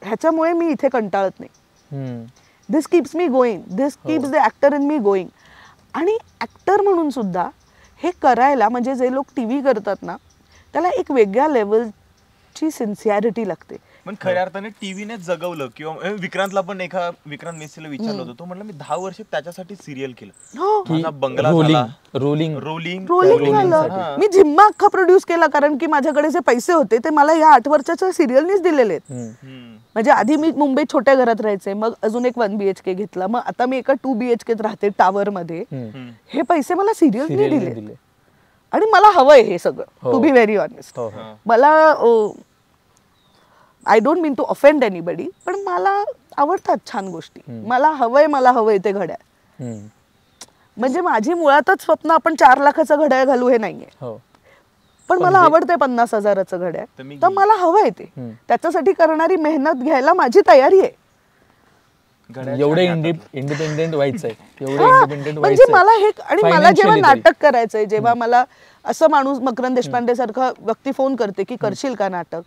ह्याच्यामुळे मी इथे कंटाळत नाही. This keeps me going, this keeps the actor in me going. आणि ऍक्टर म्हणून सुद्धा हे करायला, म्हणजे जे लोक टीव्ही करतात ना, त्याला एक वेगळ्या ची सिन्सिअरिटी लागते. पण खऱ्या अर्थाने टीव्हीने जगवलं. किंवा विक्रांतला पण विक्रांत मेसीला विचारलं होतं, तो म्हटलं मी 10 वर्ष त्याच्यासाठी सिरियल केलं. माझा बंगला झाला, रोलिंग रोलिंग झालं. मी झिम्मा अख्खा प्रोड्यूस केला, कारण की माझ्याकडे जे पैसे होते ते मला या 8 वर्षाच्या सिरियलनीच दिलेले आहेत. म्हणजे आधी मी मुंबईत छोट्या घरात राहायचे, मग अजून एक 1 BHK घेतला, मग आता मी एका 2 BHK राहते टावर मध्ये. हे पैसे मला सिरियलने दिले आणि मला हवंय हे सगळं. टू बी व्हेरी ऑनेस्ट, मला I don't mean to offend anybody, पण मला आवडतात छान गोष्टी. मला हवंय ते घड्याळ. म्हणजे माझी मुळातच स्वप्न आपण 4 लाखाचं घड्याळ घालू हे नाहीये, पण मला आवडतंय 50,000चं घड्याळ, तर मला हवंय ते. त्याच्यासाठी करणारी मेहनत घ्यायला माझी तयारी आहे. एवढे इंडिपेंडेंट व्हायचंय, म्हणजे मला हे, आणि मला जेव्हा नाटक करायचंय, जेव्हा मला असं माणूस मकरंद देशपांडे सारखा व्यक्ती फोन करते की करशील का नाटक,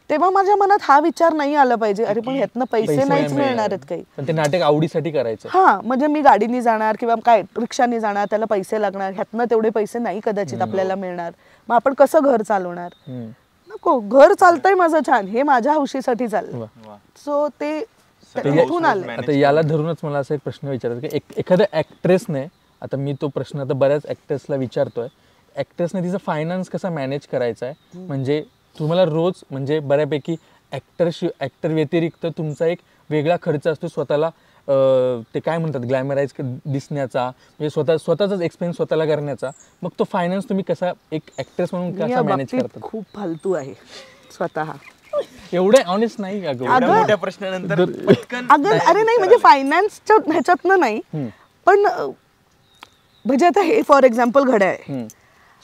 तेव्हा माझ्या मनात हा विचार नाही आला पाहिजे अरे पण ह्यातनं पैसे नाहीच मिळणार आहेत काही, पण ते नाटक आवडीसाठी करायचं. हा, म्हणजे मी गाडीने जाणार किंवा काय रिक्षाने जाणार, त्याला पैसे लागणार, ह्यातनं तेवढे पैसे नाही कदाचित आपल्याला मिळणार, मग आपण कसं घर चालवणार. नको, घर चालतंय माझं छान, हे माझ्या हौशीसाठी चाललंय. सो ते तिथून आलंय. आता याला धरूनच मला असा एक प्रश्न विचारायचा की एखाद्या ऍक्ट्रेसने, आता मी तो प्रश्न आता बऱ्याच ऍक्ट्रेसला विचारतोय, ऍक्ट्रेसने तिचा फायनान्स कसा मॅनेज करायचा आहे. म्हणजे तुम्हाला रोज, म्हणजे बऱ्यापैकी ऍक्टर व्यतिरिक्त तुमचा एक वेगळा खर्च असतो स्वतःला, ते काय म्हणतात ग्लॅमराईज दिसण्याचा, म्हणजे स्वतःचाच एक्सपेन्स स्वतःला करण्याचा. मग तो फायनान्स तुम्ही कसा एक ऍक्ट्रेस म्हणून कसा मॅनेज करता? खूप फालतू आहे स्वतः. एवढे ऑनेस्ट नाही मोठ्या प्रश्नानंतर अरे नाही, म्हणजे फायनान्सच्या ह्याच्यातनं नाही, पण म्हणजे आता हे फॉर एक्झाम्पल घड्याळ आहे,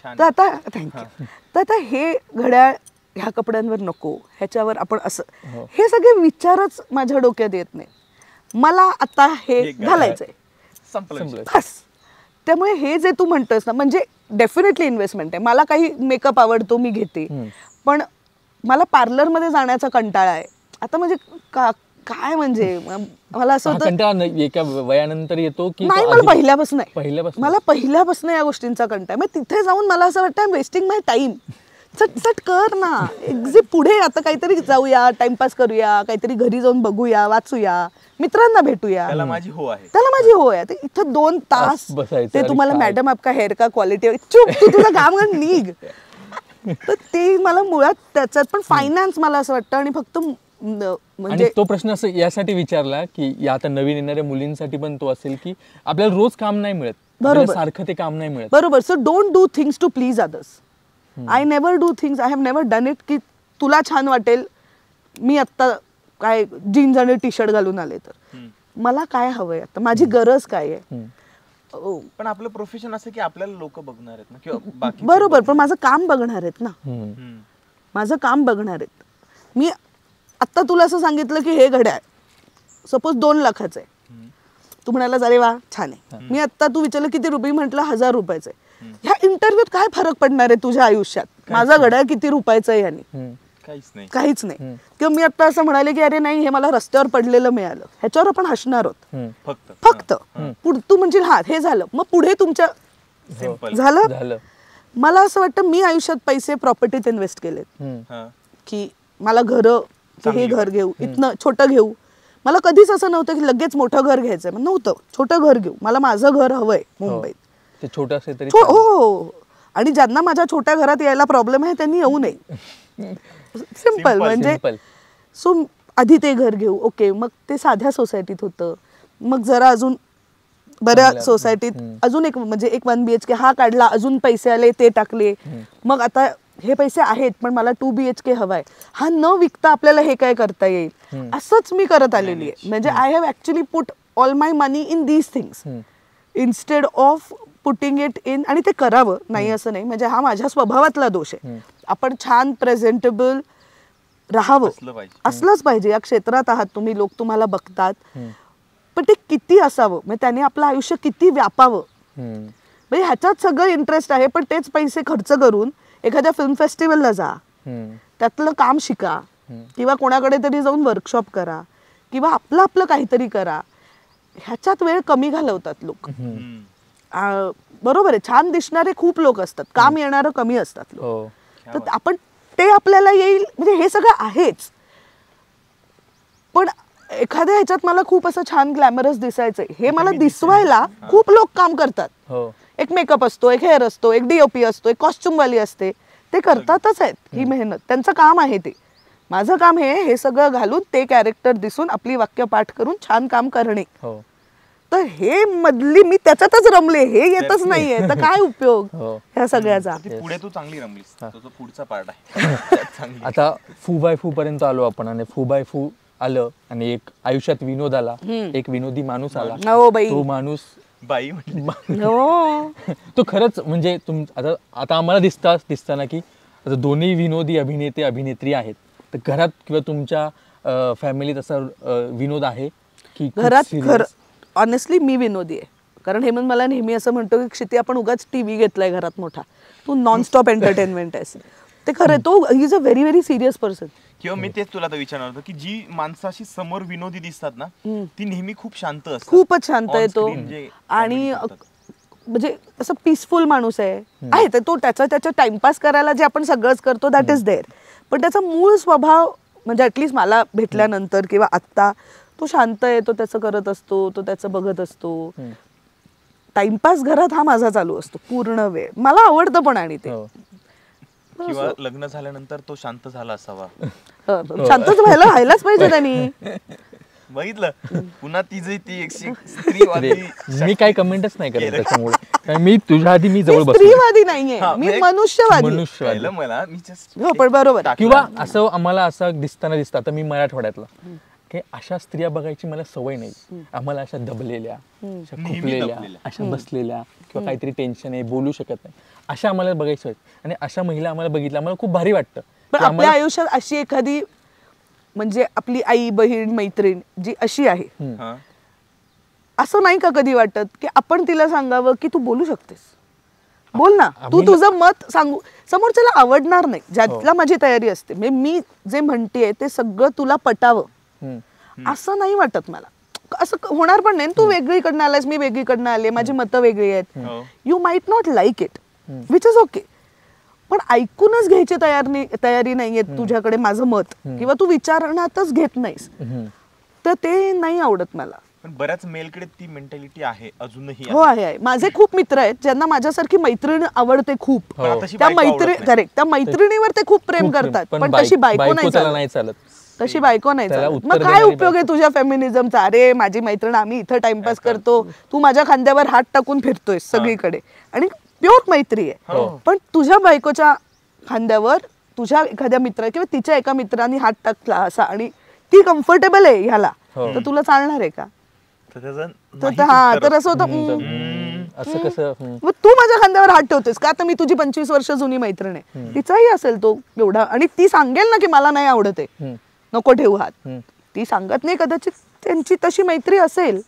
तर आता थँक्यू, तर आता हे घड्याळ ह्या कपड्यांवर नको, ह्याच्यावर आपण असं, हे सगळे विचारच माझ्या डोक्यात येत नाही. मला आता हे घालायचंय बस. त्यामुळे हे जे तू म्हणतोस ना, म्हणजे डेफिनेटली इन्व्हेस्टमेंट आहे. मला काही मेकअप आवडतो, मी घेते, पण मला पार्लर मध्ये जाण्याचा कंटाळा आहे आता. म्हणजे काय म्हणजे मला असं होतं, कंटाळा एका वयानंतर येतो की नाही, मला पहिल्यापासून या गोष्टींचा कंटाळा. मग तिथे जाऊन मला असं वाटतं वेस्टिंग माय टाइम. चटचट कर ना, पुढे आता काहीतरी जाऊया, टाइमपास करूया, काहीतरी घरी जाऊन बघूया, वाचूया, मित्रांना भेटूया. त्याला माझी हो आहे. इथं 2 तास ते तुम्हाला मॅडम आपका हेअर का क्वालिटी, चुप, तू तुझं काम कर, निघ. तर ते मला मुळात त्याच्यात, पण फायनान्स मला असं वाटतं, आणि फक्त म्हणजे तो प्रश्न असं यासाठी विचारला की या आता नवीन येणाऱ्या मुलींसाठी पण तो असेल की आपल्याला रोज काम नाही मिळत, बरोबर, सारखं ते काम नाही मिळत. बरोबर. So don't do things to please others. I never do things, I have never done it की तुला छान वाटेल मी आत्ता काय जीन्स आणि टी शर्ट घालून आले, तर मला काय हवंय आता, माझी गरज काय आहे. पण आपलं प्रोफेशन असं की आपल्याला लोक बघणार आहेत ना, किंवा बाकी. बरोबर, पण माझं काम बघणार आहेत ना, माझं काम बघणार आहेत. मी आत्ता तुला असं सांगितलं की हे घड्याळ सपोज 2 लाखाचं आहे, तू म्हणाला अरे वा छान आहे. मी आत्ता तू विचारलं किती रुपये, म्हटलं 1000 रुपयाचं आहे. ह्या इंटरव्ह्यूत काय फरक पडणार आहे तुझ्या आयुष्यात, माझा घड्याळ किती रुपयाचं आहे याने? काहीच नाही. किंवा मी आता असं म्हणाले की अरे नाही, हे मला रस्त्यावर पडलेलं मिळालं, ह्याच्यावर आपण हसणार आहोत फक्त. तू म्हणजे हा हे झालं, मग पुढे तुमच्या झालं. मला असं वाटतं मी आयुष्यात पैसे प्रॉपर्टीत इन्व्हेस्ट केलेत, की मला घरं, हे घर घेऊ, इथनं छोटं घेऊ. मला कधीच असं नव्हतं की लगेच मोठं घर घ्यायचंय, नव्हतं. छोटं घर घेऊ, मला माझं घर हवंय मुंबईत, ते छोटं असेल तरी. हो, आणि ज्यांना माझ्या छोट्या घरात यायला प्रॉब्लेम आहे त्यांनी येऊ नये. सिंपल. म्हणजे सो आधी ते घर घेऊ, ओके, मग ते साध्या सोसायटीत होतं, मग जरा अजून बऱ्या सोसायटीत अजून एक, म्हणजे एक 1 BHK हा काढला, अजून पैसे आले ते टाकले, मग आता हे पैसे आहेत पण मला 2 BHK हवाय, हा न विकता आपल्याला हे काय करता येईल, असंच मी करत आलेली आहे. म्हणजे I have actually put all my money in these things instead of putting it in. आणि ते करावं नाही असं नाही, म्हणजे हा माझ्या स्वभावातला दोष आहे. आपण छान प्रेझेंटेबल राहावं, असलंच पाहिजे. या क्षेत्रात आहात तुम्ही, लोक तुम्हाला बघतात, पण ते किती असावं, म्हणजे त्याने आपलं आयुष्य किती व्यापावं, म्हणजे ह्याच्यात सगळं इंटरेस्ट आहे. पण तेच पैसे खर्च करून एखाद्या फिल्म फेस्टिवलला जा, त्यातलं काम शिका, किंवा कोणाकडे तरी जाऊन वर्कशॉप करा, किंवा आपलं काहीतरी करा. ह्याच्यात वेळ कमी घालवतात लोक. बरोबर आहे, छान दिसणारे खूप लोक असतात, काम येणारं कमी असतात लोक. तर आपण ते आपल्याला येईल, म्हणजे हे सगळं आहेच. पण एखाद्या ह्याच्यात मला खूप असं छान ग्लॅमरस दिसायचंय, हे मला दिसवायला खूप लोक काम करतात. हो. एक मेकअप असतो, एक हेअर असतो, एक DOP असतो, एक कॉस्ट्युम वाली असते, ते करतातच आहेत ही मेहनत, त्यांचं काम आहे ते. माझं काम हे सगळं घालून ते कॅरेक्टर दिसून आपली वाक्य पाठ करून छान काम करणे. हो. तर हे मधली मी त्याच्यातच रमले, हे येतच नाहीये, तर काय उपयोग हो. ह्या सगळ्याचा. पुढे तू चांगली रमलीस, तो पुढचा पार्ट आहे चांगली. आता फू बाय फू पर्यंत आलो आपण, आणि फू बाय फू आलं आणि एक आयुष्यात विनोद आला, एक विनोदी माणूस आला. हो बाई. तो माणूस बाई म्हटली. हो. तो खरंच म्हणजे आता आम्हाला दिसताना की आता दोन्ही विनोदी अभिनेते अभिनेत्री आहेत, तर घरात किंवा तुमच्या फॅमिलीत असा विनोद आहे की खूप घरात serious? खरं ऑनेस्टली मी विनोदी आहे. कारण हेमंत मला नेहमी असं म्हणतो की क्षिती आपण उगाच TV घेतलाय घरात मोठा, तू नॉनस्टॉप एंटरटेनमेंट आहेस. ते खरं, तो he is a very very serious person. किंवा मी तेच तुला आता विचारणार होतो की जी माणसाशी समोर विनोदी दिसतात ना, ती नेहमी खूप शांत असतात. खूपच शांत आहे तो, On screen जे आणि comedy करतात. म्हणजे असं पीसफुल माणूस आहे ते. तो त्याचा टाइमपास करायला जे आपण सगळंच करतो दॅट इज देअर, पण त्याचा मूळ स्वभाव म्हणजे ॲटलिस्ट मला भेटल्यानंतर किंवा आत्ता, तो शांत आहे, तो त्याचं करत असतो, तो त्याचं बघत असतो. टाइमपास घरात हा माझा चालू असतो पूर्ण वेळ, मला आवडतं पण. आणि ते हो. किंवा लग्न झाल्यानंतर तो शांत झाला असावा. शांतच व्हायलाच पाहिजे त्यांनी. बघितलं पुन्हा ती एक स्त्रीवादी. मी काय कमेंटच नाही करत त्याच्यामुळे, कारण मी तुझ्या आधी मी जवळ बसलो. स्त्रीवादी नाहीये हा, मी, म्हणजे मनुष्यवादी. कळलं मला, मी just हो, पण बरोबर. किंवा असं आम्हाला असं दिसतं, आता मी मराठवाड्यातला, की अशा स्त्रिया बघायची मला सवय नाही. आम्हाला अशा दबलेल्या, अशा खुपलेल्या, अशा बसलेल्या, किंवा काहीतरी टेन्शन आहे, बोलू शकत नाही, अशा आम्हाला बघायचं. आणि अशा महिला आम्हाला बघितल्या आम्हाला खूप भारी वाटतं. पण आपल्या आयुष्यात अशी एखादी, म्हणजे आपली आई, बहीण, मैत्रीण जी अशी आहे, हा. असं नाही का कधी वाटत की आपण तिला सांगावं की तू बोलू शकतेस, बोल ना, तू तुझं मत सांगू. समोरच्याला आवडणार नाही, ज्यातला माझी तयारी असते, म्हणजे मी जे म्हणतेय ते सगळं तुला पटावं, असं नाही वाटत मला. असं होणार पण नाही. तू वेगळीकडनं आलास, मी वेगळीकडनं आले, माझी मतं वेगळी आहेत. You might not like it, which is okay, पण ऐकूनच घ्यायची तयारी नाहीये तुझ्याकडे माझं मत, किंवा तू विचारण्यातच घेत नाहीस, तर ते नाही आवडत मला. पण बऱ्याच मेलकडे ती मेंटॅलिटी आहे अजूनही. हो, आहे. माझे खूप मित्र आहेत ज्यांना माझ्यासारखी मैत्रीण आवडते खूप. त्या मैत्रिणीवर ते खूप प्रेम करतात, पण तशी बायको नाही चालत. तशी बायको नाही चालत. मग काय उपयोग आहे तुझ्या फेमिनिझमचा? अरे माझी मैत्रीण, आम्ही इथं टाइमपास करतो, तू माझ्या खांद्यावर हात टाकून फिरतोय सगळीकडे, आणि प्युअर मैत्री आहे. पण तुझ्या बायकोच्या खांद्यावर तुझ्या एखाद्या मित्र किंवा तिच्या एका मित्राने हात टाकला असा, आणि ती कम्फर्टेबल आहे ह्याला, तर तुला चालणार आहे का? तर असं होतं, असं कसं. मग तू माझ्या खांद्यावर हात ठेवतेस का? आता मी तुझी 25 वर्ष जुनी मैत्रीण आहे, तिचाही असेल तो एवढा, आणि ती सांगेल ना की मला नाही आवडत आहे, नको ठेवू हात. ती सांगत नाही, कदाचित त्यांची तशी मैत्री असेल.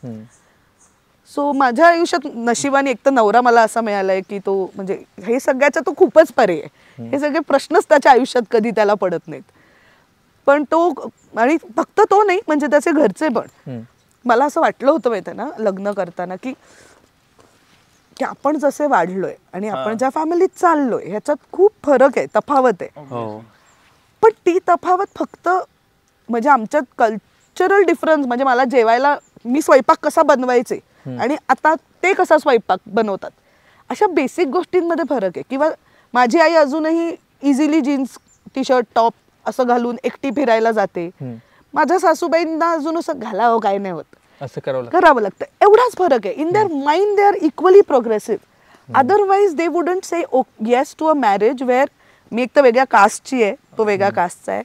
सो माझ्या आयुष्यात नशिबाने एक तर नवरा मला असा मिळालाय की तो, म्हणजे हे सगळ्याचा तो खूपच पर्याय आहे. हे सगळे प्रश्नच त्याच्या आयुष्यात कधी त्याला पडत नाहीत. पण तो, आणि फक्त तो नाही, म्हणजे त्याचे घरचे पण. मला असं वाटलं होतं माहिती ना लग्न करताना की आपण जसे वाढलोय आणि आपण ज्या फॅमिलीत चाललोय ह्याच्यात खूप फरक आहे, तफावत आहे. पण ती तफावत फक्त म्हणजे आमच्यात कल्चरल डिफरन्स, म्हणजे मला जेवायला मी स्वयंपाक कसा बनवायचे आणि आता ते कसा स्वयंपाक बनवतात, अशा बेसिक गोष्टींमध्ये फरक आहे. किंवा माझी आई अजूनही easily jeans, T shirt, top असं घालून एकटी फिरायला जाते. माझ्या सासूबाईंना अजून असं घालावं काय नाही होत, असं करावं लागतं. एवढाच फरक आहे. In their mind they are equally progressive. Otherwise they wouldn't say yes to a marriage where मी एक तर वेगळ्या कास्टची आहे, तो वेगळ्या कास्टचा आहे,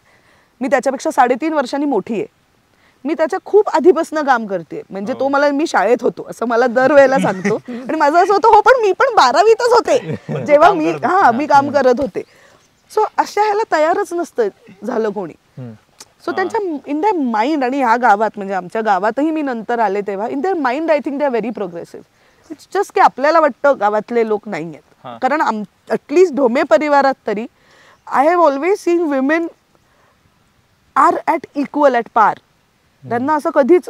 मी त्याच्यापेक्षा 3.5 वर्षांनी मोठी आहे, मी त्याच्या खूप आधीपासून काम करते. म्हणजे तो मला, मी शाळेत होतो असं मला दरवेळेला सांगतो, आणि माझं असं होतं, हो पण मी पण 12वीतच होते जेव्हा मी काम करत होते. सो अशा ह्याला तयारच नसतं झालं कोणी. सो त्यांच्या इन देअर माइंड, आणि ह्या गावात, म्हणजे आमच्या गावातही मी नंतर आले तेव्हा, in their mind I think they are very progressive. It's just की आपल्याला वाटतं गावातले लोक नाही आहेत, कारण ॲटलिस्ट ढोमे परिवारात तरी I have always seen women are at equal, at par. त्यांना असं कधीच,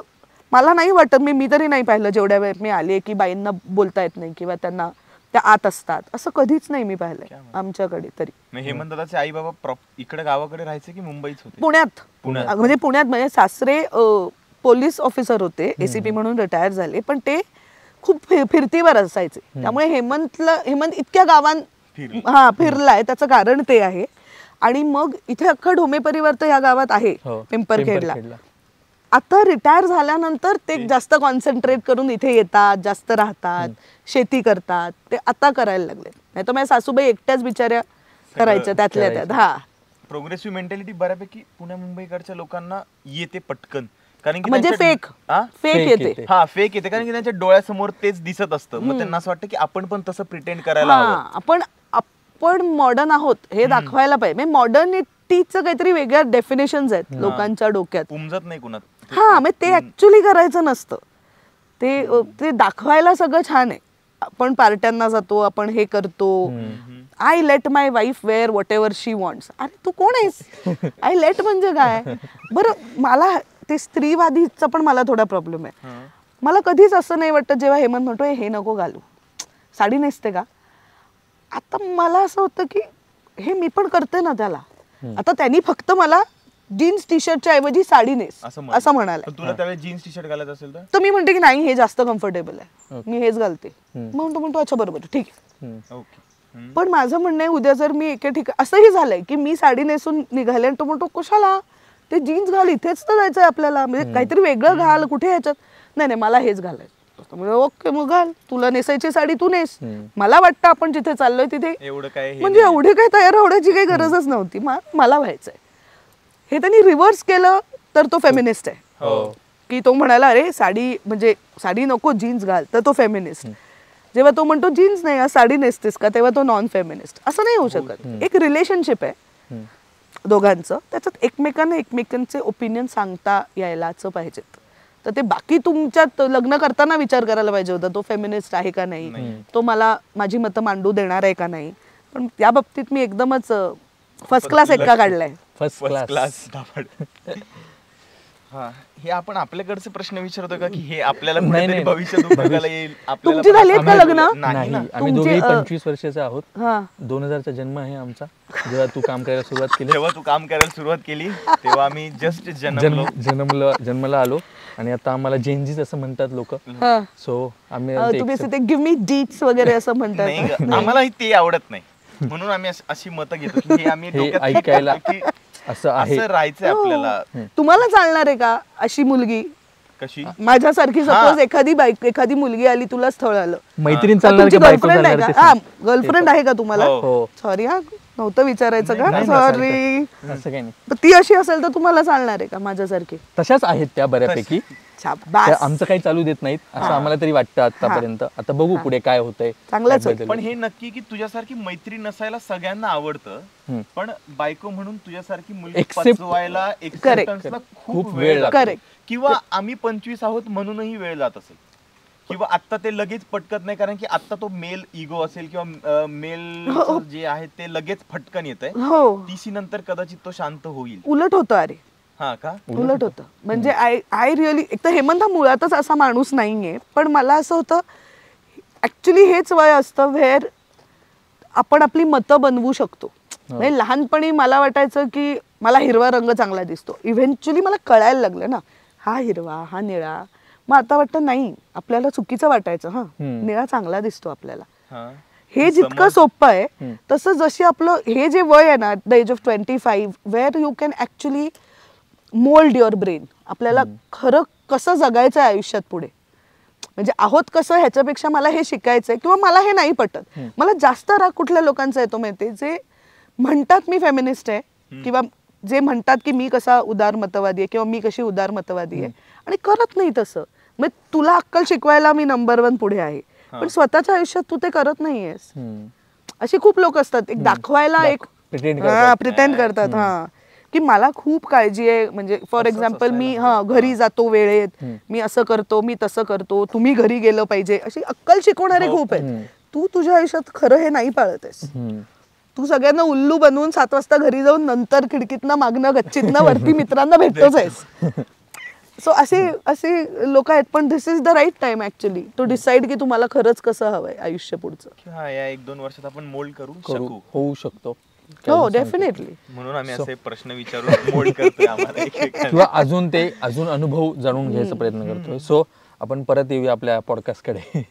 मला नाही वाटत, मी तरी नाही पाहिलं जेवढ्या वेळ मी आले, की बाईंना बोलता येत नाही किंवा त्यांना त्या आत असतात, असं कधीच नाही मी पाहिलंय आमच्याकडे तरी. हेमंत दादाचे आई बाबा इकडे गावाकडे राहायचे की मुंबईच होते? पुण्यात. म्हणजे पुण्यात म्हणजे सासरे पोलीस ऑफिसर होते, एसीपी म्हणून रिटायर झाले, पण ते खूप फिरतीवर असायचे. त्यामुळे हेमंत इतक्या गावांत फिरलाय, त्याचं कारण ते आहे. आणि मग इथे अख्खा ढोमे परिवार तर या गावात आहे, पिंपरखेडला. आता रिटायर झाल्यानंतर ते जास्त कॉन्सन्ट्रेट करून इथे येतात, जास्त राहतात, शेती करतात. ते आता करायला लागले, नाही तर माझ्या सासूबाई एकट्याच बिचाऱ्या करायच्या त्यातल्या त्यात. हा, प्रोग्रेसिव्ह मेंटॅलिटी बऱ्यापैकी पुण्या मुंबईकडच्या लोकांना येते पटकन, कारण की म्हणजे फेक येते. हा, फेक येते, कारण की त्यांच्या डोळ्यासमोर तेच दिसत असतं. मग त्यांना असं वाटतं की आपण पण तसं प्रिटेंड करायला हवं. आपण मॉडर्न आहोत हे दाखवायला पाहिजे. मॉडर्निटीचं काहीतरी वेगळ्या डेफिनेशन्स आहेत लोकांच्या डोक्यात, उमजत नाही कुणात. हा, मग ते ऍक्च्युली करायचं नसतं. ते दाखवायला सगळं छान आहे. आपण पार्ट्यांना जातो, आपण हे करतो. I let my wife wear whatever she wants. अरे तू कोण आहेस? आय लेट म्हणजे काय? बरं, मला ते स्त्रीवादीचा पण मला थोडा प्रॉब्लेम आहे. मला कधीच असं नाही वाटतं जेव्हा हेमंत म्हणतोय हे नको घालू, साडी नेसते का. आता मला असं होतं की हे मी पण करते ना त्याला. आता त्यांनी फक्त मला जीन्स टी शर्टच्या ऐवजी साडी नेस असं म्हणाला. तुला त्यावेळी जीन्स टी शर्ट घालायचं असेल तर मी म्हणते की नाही, हे जास्त कम्फर्टेबल आहे, मी हेच घालते. म्हणतो अच्छा बरोबर ठीक आहे. पण माझं म्हणणं आहे, उद्या जर मी एके ठिकाणी असंही झालंय की मी साडी नेसून निघाले आणि तो म्हणतो कशाला, ते जीन्स घाल, इथेच तर जायचंय आपल्याला, म्हणजे काहीतरी वेगळं घाल, कुठे ह्याच्यात. नाही मला हेच घालायचं. ओके मग घाल, तुला नेसायची साडी तू नेस. मला वाटतं आपण जिथे चाललोय तिथे म्हणजे एवढे काही तयार होण्याची काही गरजच नव्हती. मला व्हायचंय. हे त्यांनी रिव्हर्स केलं तर तो फेमिनिस्ट आहे, की तो म्हणाला अरे साडी नको जीन्स घाल, तर तो फेमिनिस्ट. जेव्हा तो म्हणतो जीन्स नाही साडी नेसतेस का, तेव्हा तो नॉन फेमिनिस्ट. असं नाही होऊ शकत. एक रिलेशनशिप आहे दोघांचं, त्याच्यात एकमेकांचे ओपिनियन सांगता यायलाच पाहिजेत. तर ते बाकी तुमच्यात लग्न करताना विचार करायला पाहिजे होता तो फेमिनिस्ट आहे का नाही, तो मला माझी मतं मांडू देणार आहे का नाही. पण त्या बाबतीत मी एकदमच फर्स्ट क्लास एक्का काढलाय. First class. हा, हे आपण आपल्याकडचे प्रश्न विचारतो का की हे आपल्याला कुठेतरी भविष्यात उपयोगाला येईल? तुमची झाली आहेत का लग्न? नाही, आम्ही दोघेही 25 वर्षाचे आहोत. 2000चा जन्म आहे आमचा. जेव्हा तू काम करायला सुरुवात केली तेव्हा आम्ही जस्ट जन्मला आलो. आणि आता आम्हाला जेनजीच असं म्हणतात लोक. सो आम्ही तुम्ही गिव्ह मी डीट्स वगैरे असं म्हणतात. आम्हाला ते आवडत नाही, म्हणून आम्ही अशी मतं घेतो की हे आम्ही ऐकायला असं आहे, असं राहायचंय आपल्याला. तुम्हाला चालणार आहे का अशी मुलगी? कशी माझ्यासारखी सपोज एखादी मुलगी आली, तुला स्थळ आलं, मैत्रीण चालणार की गर्लफ्रेंड आहे का? गर्लफ्रेंड आहे का तुम्हाला? सॉरी नव्हतं विचारायचं का, सॉरी. असं काही नाही. ती अशी असेल तर तुम्हाला चालणार आहे का माझ्यासारखी? तशाच आहेत त्या बऱ्यापैकी. आमचं काही चालू देत नाहीत असं आम्हाला तरी वाटतं आतापर्यंत. आता बघू पुढे काय होतंय. चांगलंच. पण हे नक्की की तुझ्यासारखी मैत्री नसायला सगळ्यांना आवडतं, पण बायको म्हणून तुझ्यासारखी मुलगी पचवायला एक्सेप्टन्सला खूप वेळ लागतो. किंवा आम्ही 25 आहोत म्हणूनही वेळ जात असेल, किंवा आता ते लगेच पटकत नाही, कारण की आता तो मेल इगो असेल किंवा मेल जे आहे ते लगेच फटकन येत आहे. 30 नंतर कदाचित तो शांत होईल. उलट होतं. अरे हा का? उलट होतं. म्हणजे आय रिअली, एक तर हेमंत हा मुळातच असा माणूस नाहीये, पण मला असं होतं ऍक्च्युली हेच वय असतं वेअर आपण आपली मतं बनवू शकतो. म्हणजे लहानपणी मला वाटायचं की मला हिरवा रंग चांगला दिसतो. इव्हेंच्युअली मला कळायला लागलं ना, हा हिरवा हा निळा. मग आता वाटतं नाही, आपल्याला चुकीचं वाटायचं, निळा चांगला दिसतो आपल्याला. हे जितकं सोपं आहे तसं जशी आपलं हे जे वय आहे ना, the age of 25, where you can actually mould your brain. आपल्याला खरं कसं जगायचं आहे आयुष्यात पुढे, म्हणजे आहोत कसं ह्याच्यापेक्षा मला हे शिकायचंय. किंवा मला हे नाही पटत. मला जास्त राग कुठल्या लोकांचा येतो माहिती, जे म्हणतात मी फेमिनिस्ट आहे, किंवा जे म्हणतात की मी कसा उदार मतवादी आहे किंवा मी कशी उदार मतवादी आहे, आणि करत नाही तसं. मग तुला अक्कल शिकवायला मी नंबर 1 पुढे आहे, पण स्वतःच्या आयुष्यात तू ते करत नाहीयेस. अशी खूप लोक असतात, एक दाखवायला एक प्रिटेंड करतात की मला खूप काळजी आहे. म्हणजे फॉर एक्झाम्पल मी घरी जातो वेळेत, मी असं करतो, मी तसं करतो, तुम्ही घरी गेलं पाहिजे, अशी अक्कल शिकवणारे खूप आहेत. तू तुझ्या आयुष्यात खरं हे नाही पाळत आहेस. तू सगळ्यांना उल्लू बनवून 7 वाजता घरी जाऊन नंतर खिडकीतनं मागणं गच्चीतनं वरती मित्रांना भेटतोच आहेस. सो असे लोक आहेत, पण this is the right time actually to decide की तुम्हाला खरंच कसं हवंय आयुष्य पुढचं. हा, या 1-2 वर्षात आपण मोल्ड करू करू शकू. होऊ शकतो. हो डेफिनेटली. म्हणून आम्ही असे प्रश्न विचारून मोल्ड करतोय आम्हाला एकमेकांना. किंवा अजून अनुभव जाणून घ्यायचा प्रयत्न करतोय. सो आपण परत येऊया आपल्या पॉडकास्ट कडे.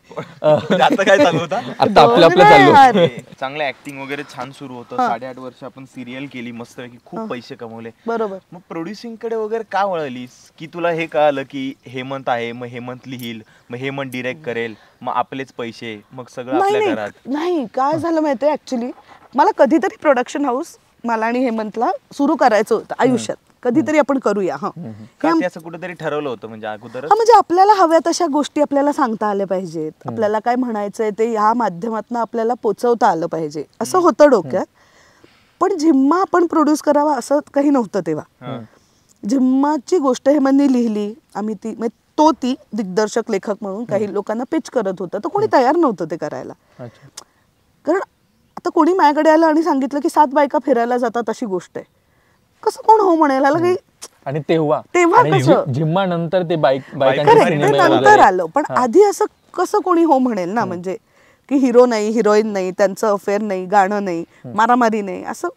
आता काय चालू होता? आता आपलं चाललो. चांगलं ऍक्टिंग वगैरे छान सुरू होतं. 8.5 वर्ष आपण सिरियल केली मस्तपैकी, खूप पैसे कमवले. बरोबर. मग प्रोड्युसिंग कडे वगैरे का वळलीस? की तुला हे कळालं की हेमंत आहे, मग हेमंत लिहिल, मग हेमंत डिरेक्ट करेल, मग आपलेच पैसे, मग सगळं आपल्या घरात? नाही, काय झालं माहितीये ऍक्च्युली, मला कधीतरी प्रोडक्शन हाऊस मला आणि हेमंतला सुरू करायचं होतं आयुष्यात. कधीतरी आपण करूया. असं कुठेतरी ठरवलं होतं म्हणजे अगोदर? म्हणजे आपल्याला हव्या तशा गोष्टी आपल्याला सांगता आल्या पाहिजेत, आपल्याला काय म्हणायचंय ते ह्या माध्यमातून आपल्याला पोचवता आलं पाहिजे, असं होतं डोक्यात. पण झिम्मा आपण प्रोड्यूस करावा असं काही नव्हतं तेव्हा. झिम्माची गोष्ट हेमंतनी लिहिली, आम्ही ती दिग्दर्शक लेखक म्हणून काही लोकांना पिच करत होतं, तर कोणी तयार नव्हतं ते करायला. कारण आता कोणी माझ्याकडे आलं आणि सांगितलं की 7 बायका फिरायला जातात अशी गोष्ट आहे, कसं कोण हो म्हणेल? काही आणि तेव्हा कसं झिम्मा नंतर ते नंतर आलं, पण आधी असं कसं कोणी हो म्हणेल ना? म्हणजे की हिरो नाही, हिरोईन नाही, त्यांचं अफेअर नाही, गाणं नाही, मारामारी नाही, असं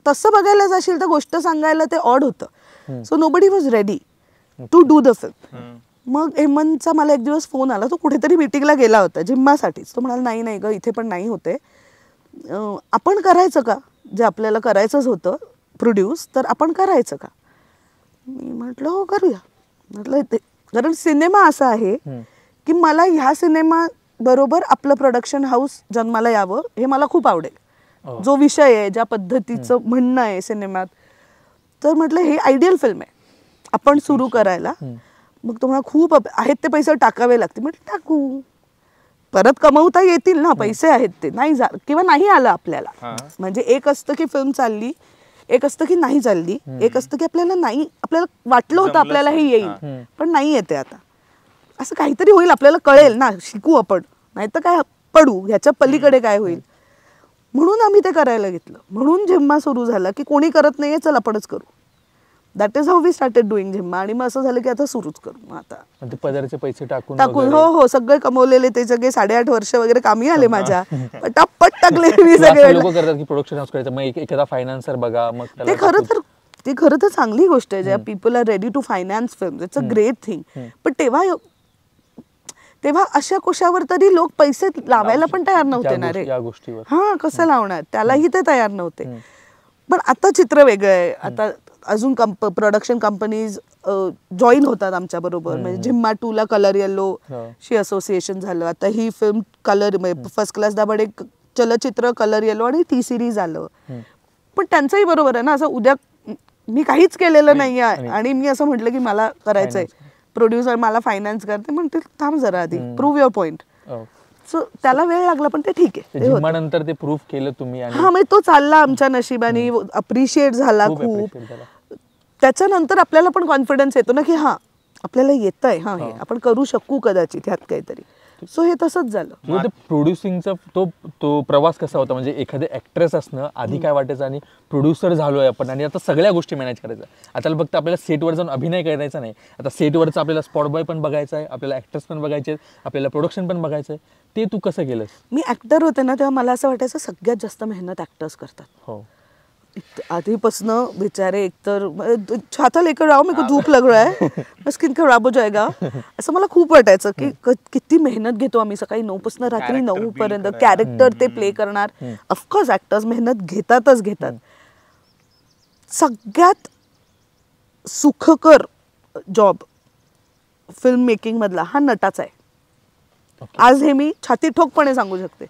तसं बघायला जाशील तर गोष्ट सांगायला ते ऑड होतं. So nobody was ready to do the film. मग हेमंतचा मला एक दिवस फोन आला, तो कुठेतरी मीटिंगला गेला होता झिम्मासाठीच. तो म्हणाला नाही ग, इथे पण नाही होते, आपण करायचं का? जे आपल्याला करायचंच होतं प्रोड्यूस, तर आपण करायचं का? मी म्हटलं हो करूया. म्हटलं कारण सिनेमा असा आहे की मला ह्या सिनेमा बरोबर आपलं प्रोडक्शन हाऊस जन्माला यावं हे मला खूप आवडेल. जो विषय आहे, ज्या पद्धतीचं म्हणणं आहे सिनेमात, तर म्हटलं हे आयडियल फिल्म आहे आपण सुरू करायला. मग तुम्हाला खूप आहेत ते पैसे टाकावे लागतील. म्हटलं टाकू, परत कमवता येतील ना, पैसे आहेत ते. नाही किंवा नाही आलं आपल्याला, म्हणजे एक असतं की फिल्म चालली, एक असतं की नाही चालली, एक असतं की आपल्याला वाटलं होतं आपल्याला हे येईल पण नाही येते. आता असं काहीतरी होईल, आपल्याला कळेल ना, शिकू आपण, नाही तर काय पडू, ह्याच्या पलीकडे काय होईल. म्हणून आम्ही ते करायला घेतलं. म्हणून झिम्मा सुरू झाला की कोणी करत नाहीये, चल आपणच करू. That is how we started doing Jhimma. आणि मग असं झालं की आता सुरूच करू. आता पदरचे पैसे टाकून हो सगळे कमवलेले ते सगळे 8.5 वर्ष वगैरे कामी आले माझ्या, पटापट टाकले मी सगळे. लोक करतात की प्रोडक्शन हाऊस करायचं, मग एखादा फायनान्सर बघा, मग ते खरं तर चांगली गोष्ट आहे, ज्या people are ready to finance film, it's a great thing. पण तेव्हा अशा कोशावर तरी लोक पैसे लावायला पण तयार नव्हते ना रे. हा, कसं लावणार, त्यालाही ते तयार नव्हते. पण आता चित्र वेगळं आहे. आता अजून प्रोडक्शन कंपनीज जॉईन होतात आमच्या बरोबर. म्हणजे झिम्मा 2 ला कलर येलो शी असोसिएशन झालं. आता ही film colour first class Dabhade Chalchitra colour yellow आणि टी सिरीज आलं. पण त्यांचंही बरोबर आहे ना, असं उद्या मी काहीच केलेलं नाहीये आणि मी असं म्हटलं की मला करायचंय, प्रोड्युसर मला फायनान्स करते, म्हणते थांब जरा आधी, प्रूव्ह युअर पॉइंट. सो त्याला वेळ लागला, पण ते ठीक आहे. नंतर ते प्रूव्ह केलं तुम्ही. हा, म्हणजे तो चालला आमच्या नशिबाने, अप्रिशिएट झाला खूप. त्याच्यानंतर आपल्याला पण कॉन्फिडन्स येतो ना की हा आपल्याला येतंय, हा हे आपण करू शकू कदाचित ह्यात काहीतरी. सो हे तसंच झालं. प्रोड्युसिंगचा तो प्रवास कसा होता? म्हणजे एखादे ऍक्ट्रेस असणं आधी काय वाटायचं, आणि प्रोड्युसर झालोय आपण, आणि आता सगळ्या गोष्टी मॅनेज करायच्या. आता फक्त आपल्याला सेटवर जाऊन अभिनय करायचा नाही, आता सेटवरचं आपल्याला स्पॉट बॉय पण बघायचा आहे, आपल्याला ऍक्टर्स पण बघायचे, आपल्याला प्रोडक्शन पण बघायचं आहे. ते तू कसं केलंस? मी ऍक्टर होते ना तेव्हा मला असं वाटायचं सगळ्यात जास्त मेहनत ऍक्टर्स करतात. हो, आधीपासनं बेचारे एकतर छाता लेकर राव मेरे को धूप लग रहा है, स्किन खराब हो जाएगा, असं मला खूप वाटायचं की किती मेहनत घेतो आम्ही. सकाळी 9 पासून रात्री 9 पर्यंत कॅरेक्टर ते प्ले करणार. ऑफकोर्स ऍक्टर्स मेहनत घेतात. सगळ्यात सुखकर जॉब फिल्म मेकिंग मधला हा नटाचा आहे. आज हे मी छाती ठोकपणे सांगू शकते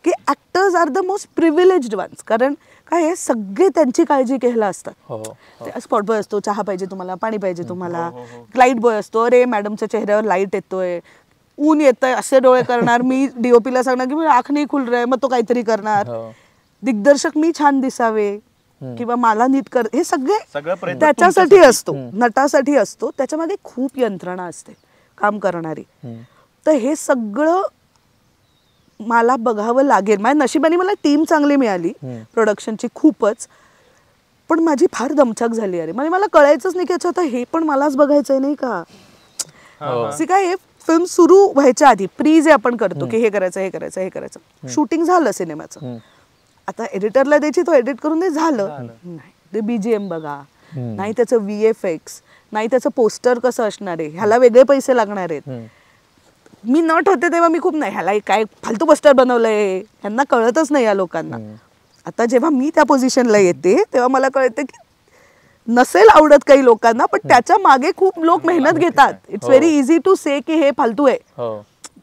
की actors are the most privileged ones. कारण काय आहे, सगळे त्यांची काळजी घ्यायला असतात. स्पॉट बॉय असतो, चहा पाहिजे तुम्हाला, पाणी पाहिजे तुम्हाला, लाईट बॉय असतो, अरे मॅडमच्या चेहऱ्यावर लाईट येतोय, ऊन येतंय, असे डोळे करणार. मी डीओपीला सांगणार की आँख नाही खुल रहा है, मग तो काहीतरी करणार. दिग्दर्शक मी छान दिसावे किंवा मला नीट कर, हे सगळे त्याच्यासाठी असतो, नटासाठी असतो. त्याच्यामध्ये खूप यंत्रणा असते काम करणारी. तर हे सगळं मला बघावं लागेल. माझ्या नशिबाने मला टीम चांगली मिळाली प्रोडक्शनची खूपच. पण माझी फार दमछाक झाली अरे. म्हणजे मला कळायचंच नाही की अच्छा आता हे पण मलाच बघायचंय नाही का. काय फिल्म सुरू व्हायच्या आधी प्री जे आपण करतो की हे करायचं हे करायचं हे करायचं, शूटिंग झालं सिनेमाचं, आता एडिटरला द्यायची, तो एडिट करून दे, झालं नाही. ते BGM बघा, नाही त्याचं VFX, नाही त्याचं पोस्टर कसं असणार आहे, ह्याला वेगळे पैसे लागणार आहेत. मी नट होते तेव्हा मी खूप नाही ह्याला काय फालतू पोस्टर बनवलंय, ह्यांना कळतच नाही या लोकांना. आता जेव्हा मी त्या पोझिशनला येते तेव्हा मला कळतं की नसेल आवडत काही लोकांना, पण त्याच्या मागे खूप लोक मेहनत घेतात. इट्स व्हेरी इझी टू से की हे फालतू आहे,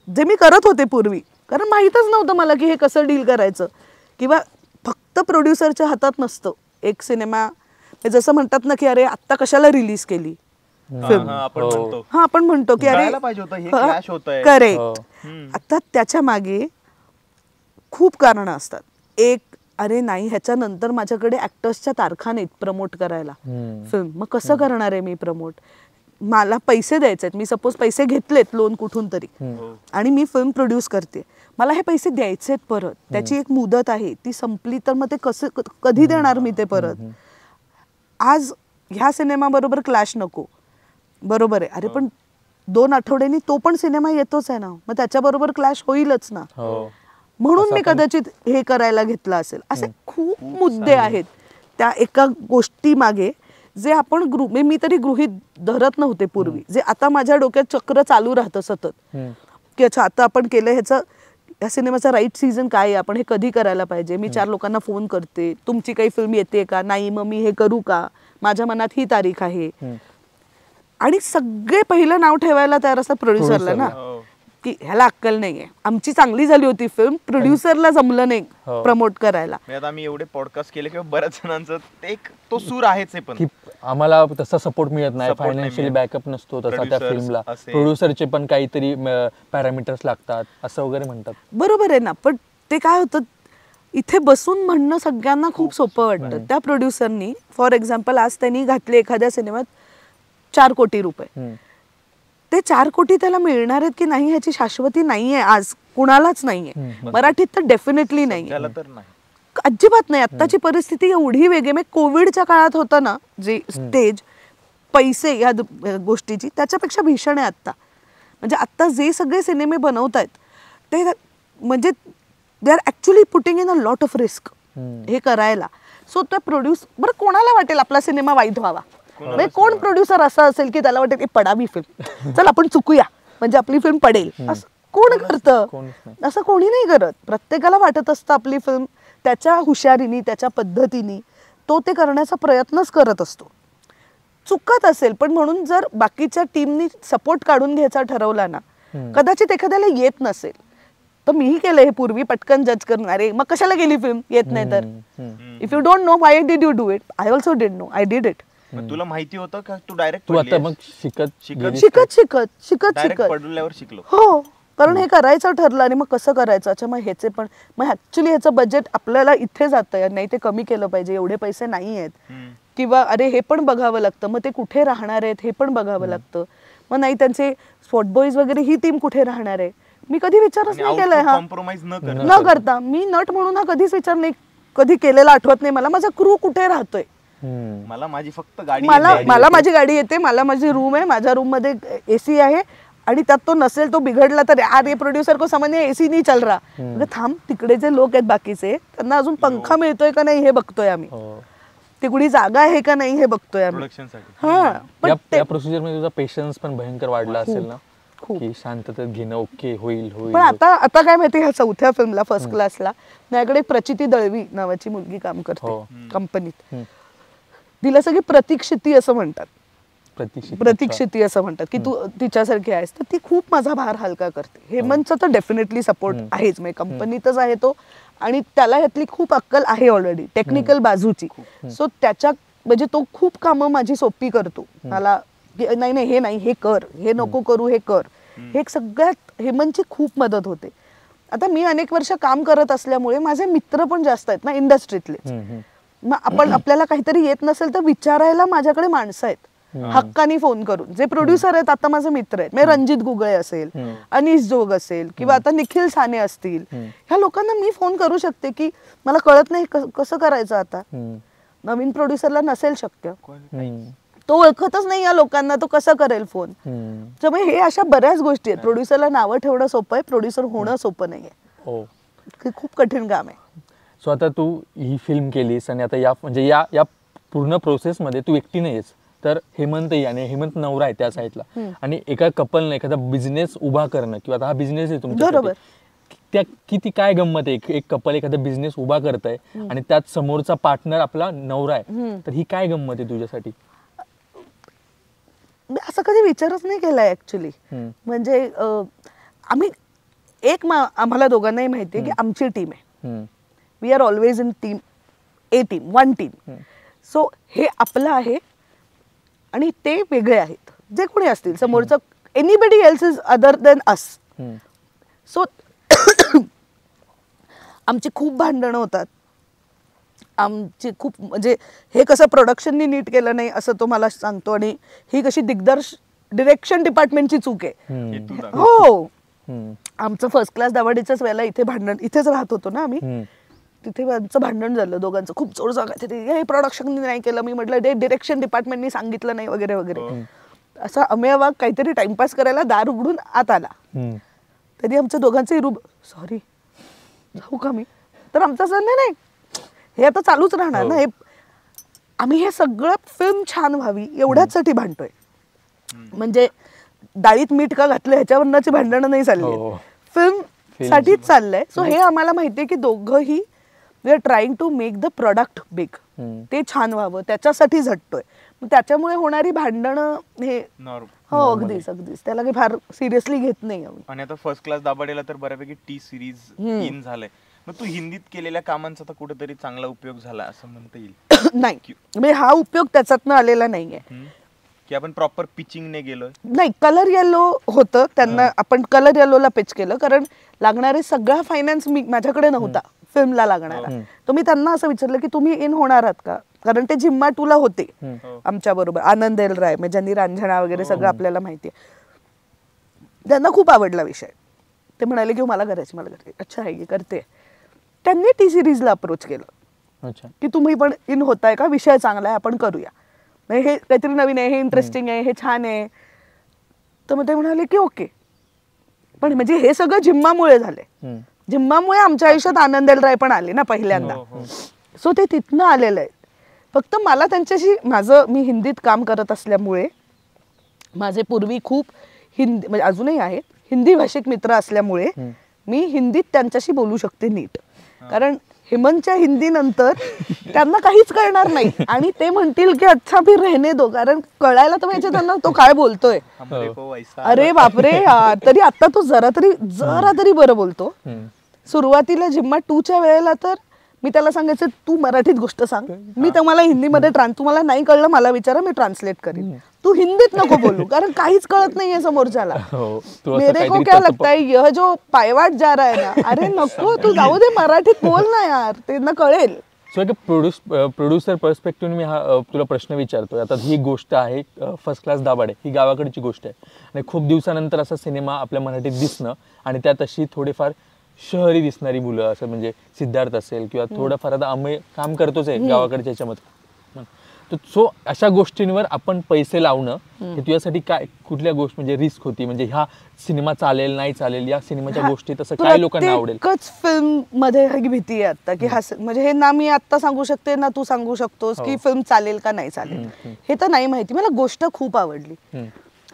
जे मी करत होते पूर्वी, कारण माहीतच नव्हतं मला की हे कसं डील करायचं. किंवा फक्त प्रोड्युसरच्या हातात नसतं एक सिनेमा. जसं म्हणतात ना की अरे आत्ता कशाला रिलीज केली फिल्म, हा आपण म्हणतो की अरे करेक्ट. आता त्याच्या मागे खूप कारणं असतात. एक, अरे नाही ह्याच्यानंतर माझ्याकडे ऍक्टर्सच्या तारखा नाहीत प्रमोट करायला फिल्म, मग कसं करणार आहे मी प्रमोट, मला पैसे द्यायचे आहेत, मी सपोज पैसे घेतलेत लोन कुठून तरी आणि मी फिल्म प्रोड्यूस करते, मला हे पैसे द्यायचे आहेत परत, त्याची एक मुदत आहे, ती संपली तर मग ते कसं कधी देणार मी ते परत. आज ह्या सिनेमाबरोबर क्लॅश नको, बरोबर आहे, अरे पण 2 आठवड्यांनी तो पण सिनेमा येतोच आहे ना, मग त्याच्याबरोबर क्लॅश होईलच ना, म्हणून मी कदाचित हे करायला घेतलं असेल. असे खूप मुद्दे आहेत त्या एका गोष्टी मागे जे आपण मी तरी गृहीत धरत नव्हते पूर्वी, जे आता माझ्या डोक्यात चक्र चालू राहतं सतत की अच्छा आता आपण केलं ह्याचं, या सिनेमाचा राईट सीझन काय आहे, आपण हे कधी करायला पाहिजे. मी 4 लोकांना फोन करते, तुमची काही फिल्म येते का, नाही मग मी हे करू का, माझ्या मनात ही तारीख आहे. आणि सगळे पहिलं नाव ठेवायला तयार असतात प्रोड्युसरला ना, की ह्याला अक्कल नाहीये, आमची चांगली झाली होती फिल्म, प्रोड्युसरला जमलं नाही प्रमोट करायला. आता आम्ही एवढे पॉडकास्ट केले किंवा बऱ्याच जणांचं एक तो सूर आहेच आहे, पण आम्हाला तसा सपोर्ट मिळत नाही, फायनान्शियली बॅकअप नसतो तसा त्या फिल्मला, प्रोड्युसरचे पण काहीतरी पॅरामीटर्स लागतात असं वगैरे म्हणतात. बरोबर आहे ना, पण ते काय होतं इथे बसून म्हणणं सगळ्यांना खूप सोपं वाटतं. त्या प्रोड्युसरनी फॉर एक्झाम्पल आज त्यांनी घातले एखाद्या सिनेमात 4 कोटी रुपये, ते 4 कोटी त्याला मिळणार आहेत की नाही ह्याची शाश्वती नाहीये, आज कुणालाच नाहीये, मराठीत तर डेफिनेटली नाहीये, अजिबात नाही. आत्ताची परिस्थिती एवढी वेगळी, म्हणजे कोविडच्या काळात होतं ना जे स्टेज पैसे या गोष्टीची, त्याच्यापेक्षा भीषण आहे आत्ता. म्हणजे आत्ता जे सगळे सिनेमे बनवतायत ते म्हणजे they are actually putting in a lot of risk हे करायला. सो त्या बरं कोणाला वाटेल आपला सिनेमा वाईट व्हावा, म्हणजे कोण प्रोड्युसर असा असेल की त्याला वाटेल पडावी फिल्म, चल आपण चुकूया म्हणजे आपली फिल्म पडेल, असं कोण करतं? असं कोणी नाही करत. प्रत्येकाला वाटत असतं आपली फिल्म त्याच्या हुशारीने त्याच्या पद्धतीने तो ते करण्याचा प्रयत्नच करत असतो. चुकत असेल पण म्हणून जर बाकीच्या टीमनी सपोर्ट काढून घ्यायचा ठरवला ना, कदाचित एखाद्याला येत नसेल तर मीही केलं हे पूर्वी, पटकन जज करणारे मग कशाला गेली फिल्म, येत नाही तर. If you don't know why did you do it, I also did no, I did it. तुला माहिती होतं का तू डायरेक्ट तू आता मग शिकत पडल्यावर शिकलो. हो, कारण हे करायचं ठरलं आणि मग कसं करायचं, अच्छा मग ह्याचे पण मग ऍक्च्युली ह्याचं बजेट आपल्याला इथे जातंय, नाही ते कमी केलं पाहिजे, एवढे पैसे नाही आहेत, किंवा अरे हे पण बघावं लागतं, मग ते कुठे राहणार आहेत हे पण बघावं लागतं, मग नाही त्यांचे स्पॉट बॉईज वगैरे ही टीम कुठे राहणार आहे, मी कधी विचारच नाही केलाय हा, न करता. मी नट म्हणून हा कधीच विचार नाही कधी केलेला आठवत नाही मला, माझा क्रू कुठे राहतोय, मला माझी फक्त गाडी, मला माझी गाडी येते, मला माझी रूम आहे, माझ्या रूम मध्ये AC आहे, आणि त्यात तो नसेल, तो बिघडला तर अरे प्रोड्युसर को समज नाही AC नाही चल रहा, थांब तिकडे जे लोक आहेत बाकीचे त्यांना अजून पंखा मिळतोय का नाही हे बघतोय आम्ही, तिकडे जागा आहे का नाही हे बघतोय आम्ही. हा, त्या प्रोसिजर मध्ये तुझा पेशन्स पण भयंकर वाढला असेल ना, की शांततेत घेणं, ओके होईल. पण आता काय माहिती, ह्या 4थ्या फिल्मला फर्स्ट क्लासला माझ्याकडे प्रचिती दळवी नावाची मुलगी काम करते कंपनीत, तिला सगळी प्रतीक्षिती असं म्हणतात, प्रतीक्षिती असं म्हणतात की तू तिच्यासारखी आहेस, तर ती खूप माझा भार हलका करते. हेमंतचा तर डेफिनेटली सपोर्ट आहेच, म्हणजे कंपनीतच आहे तो, आणि त्याला ह्यातली खूप अक्कल आहे ऑलरेडी टेक्निकल बाजूची. सो त्याच्या म्हणजे तो खूप कामं माझी सोपी करतो मला, नाही हे नाही हे कर, हे नको करू हे कर, हे सगळ्यात हेमंतची खूप मदत होते. आता मी अनेक वर्ष काम करत असल्यामुळे माझे मित्र पण जास्त आहेत ना इंडस्ट्रीतले, मग आपल्याला काहीतरी येत नसेल तर विचारायला माझ्याकडे माणसं आहेत, हक्कानी फोन करून. जे प्रोड्युसर आहेत आता माझे मित्र आहेत, म्हणजे रणजित गुगळे असेल, अनिश जोग असेल, किंवा आता निखिल साने असतील, ह्या लोकांना मी फोन करू शकते की मला कळत नाही कसं करायचं आता, नवीन प्रोड्युसरला नसेल शक्य, हम्म. तो ओळखतच नाही या लोकांना, तो कसं करेल फोन. हम्म. त्यामुळे हे अशा बऱ्याच गोष्टी आहेत. प्रोड्युसरला नावं ठेवणं सोपं आहे, प्रोड्युसर होणं सोपं नाहीये. हो. हे खूप कठीण काम आहे. सो आता तू ही फिल्म केलीस आणि आता या म्हणजे या पूर्ण प्रोसेसमध्ये तू एकटी नाहीस, तर हेमंतही आणि हेमंत नवरा आहे त्या साईडला, आणि एका कपलने एखादा बिझनेस उभा करणं किंवा आता हा बिझनेस आहे तुमच्यासाठी, बरोबर. त्या किती काय गंमत आहे. एक कपल एखादा बिझनेस उभा करतंय आणि त्यात समोरचा पार्टनर आपला नवरा आहे, तर ही काय गंमत आहे तुझ्यासाठी? मी असं कधी विचारच नाही केलाय ऍक्च्युली. म्हणजे आम्ही आम्हाला दोघांनाही माहिती आहे की आमची टीम आहे. We are always in team, A team, one team. So हे आपलं आहे आणि ते वेगळे आहेत, जे कोणी असतील समोरचं. Anybody else is other than us. So आमची खूप भांडणं होतात. आमची खूप म्हणजे हे कसं प्रोडक्शननी नीट केलं नाही असं तो मला सांगतो, आणि ही कशी डिरेक्शन डिपार्टमेंटची चूक आहे. हो, आमचं फर्स्ट क्लास दावाडीच्याच वेळेला इथे भांडण, इथेच राहत होतो ना आम्ही, तिथे आमचं भांडण झालं दोघांचं खूप जोर जागा. हे प्रोडक्शननी नाही केलं, मी म्हटलं ते डिरेक्शन डिपार्टमेंटनी सांगितलं नाही वगैरे वगैरे. असा अमेय वाघ काहीतरी टाइमपास करायला दार उघडून आत आला. तरी आमच्या दोघांचंही सॉरी जाऊ का मी, तर आमचं असं नाही, हे आता चालूच राहणार ना. हे आम्ही हे सगळं फिल्म छान व्हावी एवढ्याचसाठी भांडतोय. म्हणजे डाळीत मीठ का घातलं ह्याच्यावरची भांडणं नाही चालली, फिल्म साठीच चाललंय. सो हे आम्हाला माहितीये की दोघंही we are trying to make the product big, ते छान व्हावं त्याच्यासाठी झटतोय. त्याच्यामुळे होणारी भांडणं हे हो अगदीच अगदीच त्याला काही फार सिरियसली घेत नाही आम्ही. आणि आता फर्स्ट क्लास दाभाडेला तर बऱ्यापैकी टी सिरीज इन झालंय. मग तू हिंदीत केलेल्या कामांचा तर कुठेतरी चांगला उपयोग झाला असं म्हणता येईल? नाही, म्हणजे हा उपयोग त्याच्यातनं आलेला नाहीये की आपण प्रॉपर पिचिंगने गेलोय. नाही, कलर येलो होतं त्यांना, आपण कलर येलोला पिच केलं कारण लागणारे सगळा फायनान्स माझ्याकडे नव्हता फिल्मला लागणारा. तर मी त्यांना असं विचारलं की तुम्ही इन होणार आहात का, कारण ते झिम्मा 2 ला होते आमच्या बरोबर. आनंद एल राय, ज्यांनी रांझणा वगैरे सगळं आपल्याला माहितीये. त्यांना खूप आवडला विषय. ते म्हणाले की मला करायची, मला करायची. अच्छा आहे की करते. त्यांनी टी सिरीजला अप्रोच केलं की तुम्ही पण इन होताय का, विषय चांगला आहे आपण करूया, हे काहीतरी नवीन आहे, हे इंटरेस्टिंग आहे, हे छान आहे. तर मग ते म्हणाले की ओके. पण म्हणजे हे सगळं झिम्मामुळे झालंय. झिम्मामुळे आमच्या आयुष्यात आनंद एल राय पण आले ना पहिल्यांदा. सो ते तिथनं आलेलं आहे. फक्त मला त्यांच्याशी मी हिंदीत काम करत असल्यामुळे माझे पूर्वी खूप हिंदी म्हणजे अजूनही आहेत हिंदी भाषिक मित्र असल्यामुळे मी हिंदीत त्यांच्याशी बोलू शकते नीट. कारण हेमंतच्या हिंदी नंतर त्यांना काहीच कळणार नाही आणि ते म्हणतील की अच्छा फिर रहने दो, कारण कळायला तर पाहिजे त्यांना तो काय बोलतोय. अरे बापरे यार, तरी आता तो जरा तरी बरं बोलतो. सुरुवातीला झिम्मा 2च्या वेळेला तर मी त्याला सांगायचं तू मराठीत गोष्ट सांग, मी तुम्हाला हिंदीमध्ये तुम्हाला नाही कळलं मला विचारा, मी ट्रान्सलेट करीन. तू हिंदीत नको बोलू कारण काहीच कळत नाहीये समोरच्याला. मेरे को क्या लगता है यह जो पायवाट जा रहा है ना, अरे नको तू जाऊ दे, मराठीत बोल ना यार, त्यांना कळेल. सो एक प्रोड्युसर पर्स्पेक्टिव्ह मी तुला प्रश्न विचारतोय. आता ही गोष्ट आहे फर्स्ट क्लास दाभाडे, ही गावाकडची गोष्ट आहे आणि खूप दिवसानंतर असा सिनेमा आपल्या मराठीत दिसणं आणि त्यात अशी थोडीफार शहरी दिसणारी मुलं, असं म्हणजे सिद्धार्थ असेल किंवा थोडंफार आता आम्ही काम करतोच आहे गावाकडच्या ह्याच्यामध्ये. सो अशा गोष्टींवर आपण पैसे लावणं हे तुझ्यासाठी काय कुठल्या गोष्ट म्हणजे रिस्क होती, म्हणजे हा सिनेमा चालेल नाही चालेल या सिनेमाच्या गोष्टी तसं काय लोकांना आवडेल? फिल्म मध्ये ही भीती आहे आता की हा म्हणजे हे ना मी आता सांगू शकते ना तू सांगू शकतोस की फिल्म चालेल का नाही चालेल, हे तर नाही माहिती. मला गोष्ट खूप आवडली.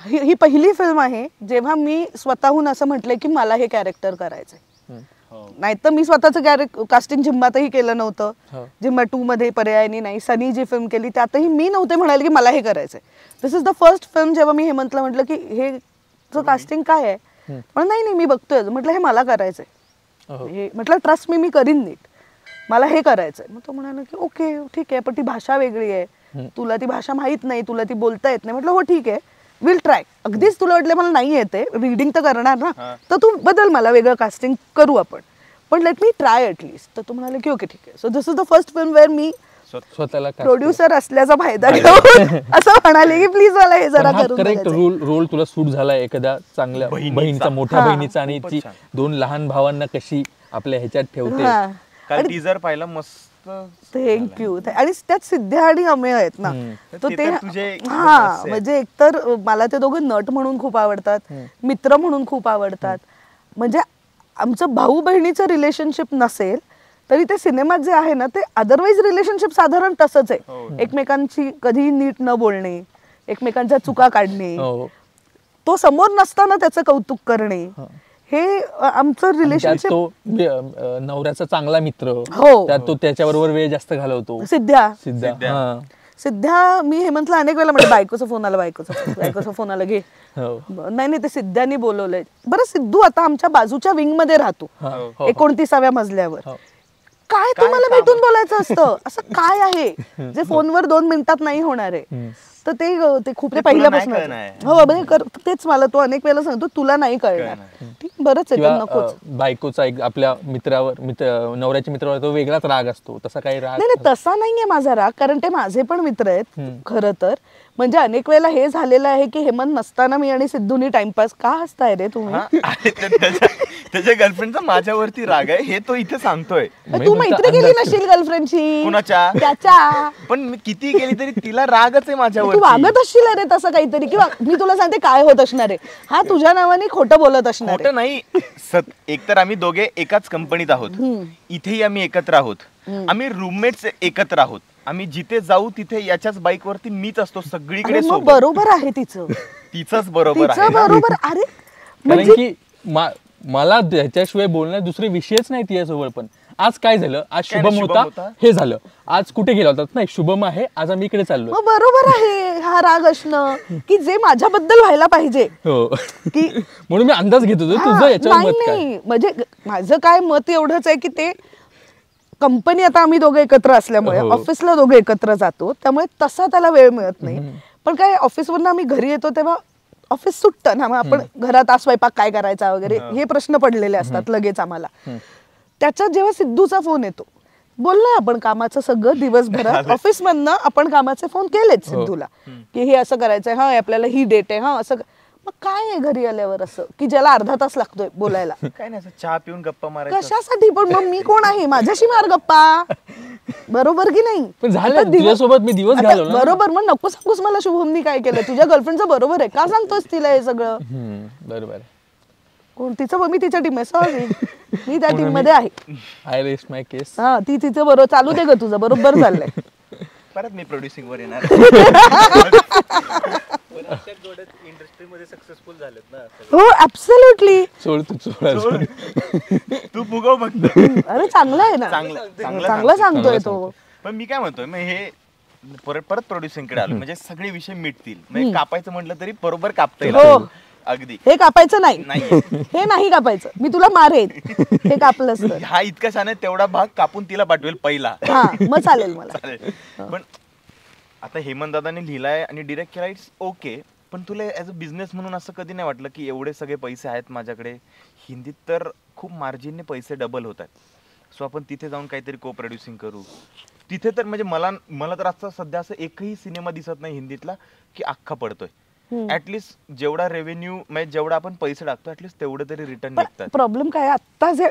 ही पहिली फिल्म आहे जेव्हा मी स्वतःहून असं म्हटलंय की मला हे कॅरेक्टर करायचंय. नाही तर मी स्वतःच कास्टिंग झिम्मातही केलं नव्हतं. झिम्मा 2 मध्ये पर्यायनी नाही, सनी जी फिल्म केली त्यातही मी नव्हते म्हणाले की मला हे करायचंय. दिस इज द फर्स्ट फिल्म जेव्हा मी हेमंतला म्हटलं की हे कास्टिंग काय आहे, पण नाही मी बघतोय, म्हटलं हे मला करायचंय, हे म्हटलं ट्रस्ट मी करीन नीट, मला हे करायचंय. मग तो म्हणाला की ओके ठीक आहे, पण ती भाषा वेगळी आहे, तुला ती भाषा माहित नाही, तुला ती बोलता येत नाही. म्हटलं हो ठीक आहे, विल ट्राय. अगदीच तुला वाटलं मला नाही येते, रीडिंग तर करणार ना, तर तू बदल, मला वेगळं कास्टिंग करू आपण, पण लेट मी ट्राय ॲटलिस्ट. तर तू म्हणाले की ओके ठीक आहे. So this is the first film where मी स्वतःला प्रोड्युसर असल्याचा फायदा घेऊन असं म्हणाले की प्लीज मला हे जरा करून करेक्ट रोल तुला सूट झाला एखाद्या चांगल्या बहिणीचा, मोठ्या बहिणीचा, आणि ती 2 लहान भावांना कशी आपल्या ह्याच्यात ठेवते. काल टीजर पाहिला, मस्त. थँक्यू. आणि त्यात सिद्ध्या आणि अमेय आहेत ना, तर ते ते तर तुझे हा म्हणजे एकतर मला ते दोघं नट म्हणून खूप आवडतात, मित्र म्हणून खूप आवडतात. म्हणजे आमचं भाऊ बहिणीचं रिलेशनशिप नसेल तरी ते सिनेमात जे आहे ना ते अदरवाईज रिलेशनशिप साधारण तसंच आहे. एकमेकांची कधी नीट न बोलणे, एकमेकांच्या चुका काढणे, तो समोर नसताना त्याचं कौतुक करणे, हे आमचं रिलेशनशिप. तो नवऱ्याचा चांगला मित्र, हो, त्यात तो त्याच्याबरोबर वेळ जास्त घालवतो. सिद्ध्या मी हेमंतला अनेक वेळेला म्हणजे बायकोचा फोन आला घे. नाही ते सिद्ध्यानी बोलवलंय. बरं सिद्धू आता आमच्या बाजूच्या विंग मध्ये राहतो 29व्या मजल्यावर. काय तुम्हाला भेटून बोलायचं असतं, असं काय आहे जे फोनवर 2 मिनिटात नाही होणार आहे. तर ते खूप ते पहिल्यापासून हो म्हणजे तेच मला तो अनेक वेळेला सांगतो तुला नाही कळणार. ठीक बरंच आहे, नकोच. बायकोचा एक आपल्या मित्रावर नवऱ्याच्या मित्रावर तो वेगळाच राग असतो, तसा काही राग नाही तसा नाहीये माझा राग, कारण ते माझे पण मित्र आहेत खरं तर. म्हणजे अनेक वेळेला हे झालेलं आहे की हेमंत नसताना मी आणि सिद्धूनी टाइमपास. का हसताय रे तुम्ही? त्याच्या गर्लफ्रेंडचा माझ्यावरती राग आहे हे तो इथे सांगतोय. तू मैत्री केली नसशील गर्लफ्रेंडची? कुणाच्या? त्याच्या. पण मी किती केली तरी तिला रागच आहे माझ्यावर. तू वागत असशील अरे तसं काहीतरी, किंवा मी तुला सांगते काय होत असणार आहे, हा तुझ्या नावाने खोटं बोलत असणार. खोटं नाही, एकतर आम्ही दोघे एकाच कंपनीत आहोत, इथेही आम्ही एकत्र आहोत, आम्ही रूममेट्स एकत्र आहोत, आम्ही जिथे जाऊ तिथे याच्याच बाईक वरती मीच असतो सगळीकडे. बरोबर आहे तिचंच बरोबर आहे. बरोबर. अरे कारण की मला त्याच्याशिवाय बोलण्यात दुसरे विषयच नाही तिच्यासोबत. पण आज काय झालं, आज शुभम होता हे झालं, आज कुठे गेला होता नाही शुभम आहे, आज आम्ही इकडे चाललो. बरोबर आहे हा राग असणं की जे माझ्याबद्दल व्हायला पाहिजे. हो की म्हणून मी अंदाज घेत होतो तुझं याच्यावर मत काय. म्हणजे माझं काय मत एवढंच आहे की ते कंपनी आता आम्ही दोघे एकत्र असल्यामुळे ऑफिसला दोघे एकत्र जातो, त्यामुळे तसा त्याला वेळ मिळत नाही. पण काय ऑफिसवरून आम्ही घरी येतो तेव्हा ऑफिस सुटतं ना, मग आपण घरात आज स्वयंपाक काय करायचा वगैरे हे प्रश्न पडलेले असतात लगेच आम्हाला. त्याच्यात जेव्हा सिद्धूचा फोन येतो, बोललोय आपण कामाचं सगळं दिवसभरात, ऑफिस मधनं आपण कामाचे फोन केलेच सिद्धूला की हे असं करायचंय, हा आपल्याला ही डेट आहे, हा असं. मग काय आहे घरी आल्यावर असं की ज्याला अर्धा तास लागतोय बोलायला? काय नाही, चहा पिऊन गप्पा मारायच्या. कशासाठी? पण मग मी कोण आहे, माझ्याशी मार गप्पा. बरोबर की नाही? पण झालं तुझ्यासोबत मी दिवस घालवला. बरोबर. मग नको सांगूस मला शुभमनी काय केलं. तुझ्या गर्लफ्रेंडचं बरोबर आहे, का सांगतोस तिला हे सगळं? बरोबर. कोण तिचं? मी तिच्या टीम आहे, सॉरी मी त्या टीम मध्ये आहे. आय रेस्ट माय केस. हा ती तिचं बरोबर चालू दे ग, तुझं बरोबर चाललंय. परत मी प्रोड्युसिंग वर येणार. इंडस्ट्रीमध्ये सक्सेसफुल झालेत ना. हो ऍब्सोल्युटली. तू फुगव फक्त. अरे चांगला आहे ना, चांगला सांगतोय तो. पण मी काय म्हणतोय, मग हे परत प्रोड्युसिंग कडे आलो म्हणजे सगळे विषय मिटतील. म्हणजे कापायचं म्हटलं तरी बरोबर कापता येईल. अगदी हे कापायचं नाही, हे नाही कापायचं, मी तुला मारेन हे कापलंस तर. हा इतका छान आहे, तेवढा भाग कापून तिला पाठवेल पहिला. हा मग चालेल मला. पण आता हेमंत दादाने लिहिलाय आणि डिरेक्ट केलाय, इट्स ओके. पण तुला ऍज अ बिझनेस म्हणून असं कधी नाही वाटलं की एवढे सगळे पैसे आहेत माझ्याकडे, हिंदीत तर खूप मार्जिनने पैसे डबल होत आहेत, सो आपण तिथे जाऊन काहीतरी को प्रोड्युसिंग करू. तिथे तर म्हणजे मला तर आता सध्या असं एकही सिनेमा दिसत नाही हिंदीतला की अख्खा पडतोय. ऍटलिस्ट जेवढा रेव्हेन्यू म्हणजे जेवढा आपण पैसे टाकतो ऍटलिस्ट तेवढं तरी रिटर्न निघतात. प्रॉब्लेम काय आता जे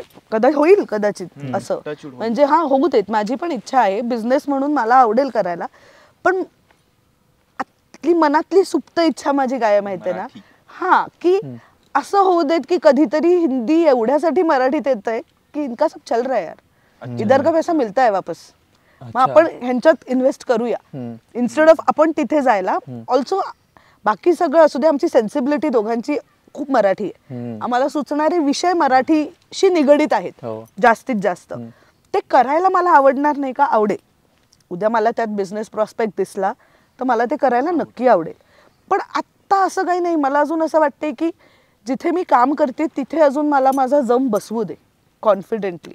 होईल कदाचित असं, म्हणजे हा होऊ देत, माझी पण इच्छा आहे बिझनेस म्हणून, मला आवडेल करायला. पण आतली मनातली सुप्त इच्छा माझी काय माहितीये ना, हा की असं होऊ देत की कधीतरी हिंदी एवढ्यासाठी मराठीत येतंय की इनका सब चल रहा है यार, इधर का पैसा मिलता है वापस, मग आपण ह्यांच्यात इन्व्हेस्ट करूया इन्स्टेड ऑफ आपण तिथे जायला. ऑल्सो बाकी सगळं असू दे, आमची सेन्सिबिलिटी दोघांची खूप मराठी आहे, आम्हाला सुचणारे विषय मराठीशी निगडीत आहेत जास्तीत जास्त. ते करायला मला आवडणार नाही का? आवडेल. उद्या मला त्यात बिझनेस प्रॉस्पेक्ट दिसला तर मला ते करायला नक्की आवडेल. पण आत्ता असं काही नाही. मला अजून असं वाटते की जिथे मी काम करते तिथे अजून मला माझा जम बसवू दे कॉन्फिडेंटली,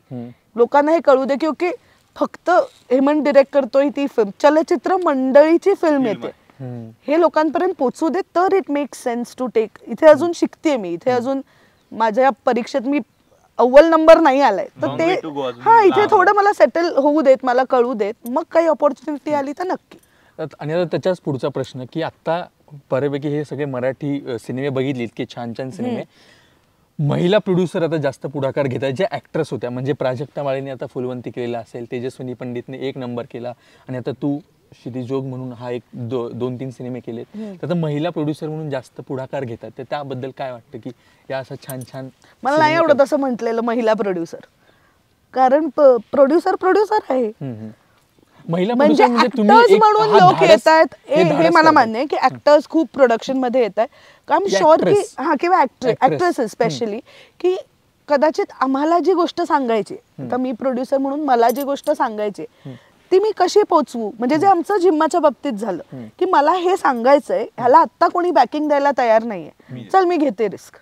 लोकांना हे कळू दे की ओके फक्त हेमंत डिरेक्ट करतोय ती फिल्म, चलचित्र मंडळीची फिल्म येते, हे लोकांपर्यंत पोहोचू दे तर it make sense to take. इथे अजून शिकते मी, इथे अजून माझ्या परीक्षेत मी अव्वल नंबर नाही आलाय, तर ते हा इथे थोडं मला सेटल होऊ देत, मला कळू देत, मग काही ऑपॉर्च्युनिटी आली तर नक्की. आणि आता त्याच्याच पुढचा प्रश्न की आता बऱ्यापैकी हे सगळे मराठी सिनेमे बघितले, इतके छान छान सिनेमे, महिला प्रोड्युसर आता जास्त पुढाकार घेत आहेत, ज्या ॲक्ट्रेस होत्या, म्हणजे प्राजक्ता माळीने आता फुलवंती केलेला असेल, तेजस्विनी पंडितने 1 नंबर केला, आणि आता तू क्षितिजोग म्हणून हा एक 2-3 सिनेमे केलेत. तर आता महिला प्रोड्युसर म्हणून जास्त पुढाकार घेतात, तर त्याबद्दल काय वाटतं की या असं छान छान मला नाही आवडत असं म्हटलेलं महिला प्रोड्युसर, कारण प्रोड्युसर आहे. महिला म्हणजे producer तुम्ही ऍक्टर्स एक म्हणून हा लोक धाडस- येत आहेत हे धाडस मला करताय. मान्य आहे की ऍक्टर्स खूप प्रोडक्शन मध्ये येत आहेत, कारण या शुअर की actress. हा किंवा Actress. ऍक्ट्रेस स्पेशली की कदाचित आम्हाला जी गोष्ट सांगायची, आता मी प्रोड्युसर म्हणून मला जी गोष्ट सांगायची ती मी कशी पोचवू, म्हणजे जे आमचं जिम्माच्या बाबतीत झालं की मला हे सांगायचंय, ह्याला आत्ता कोणी बॅकिंग द्यायला तयार नाहीये, चल मी घेते रिस्क,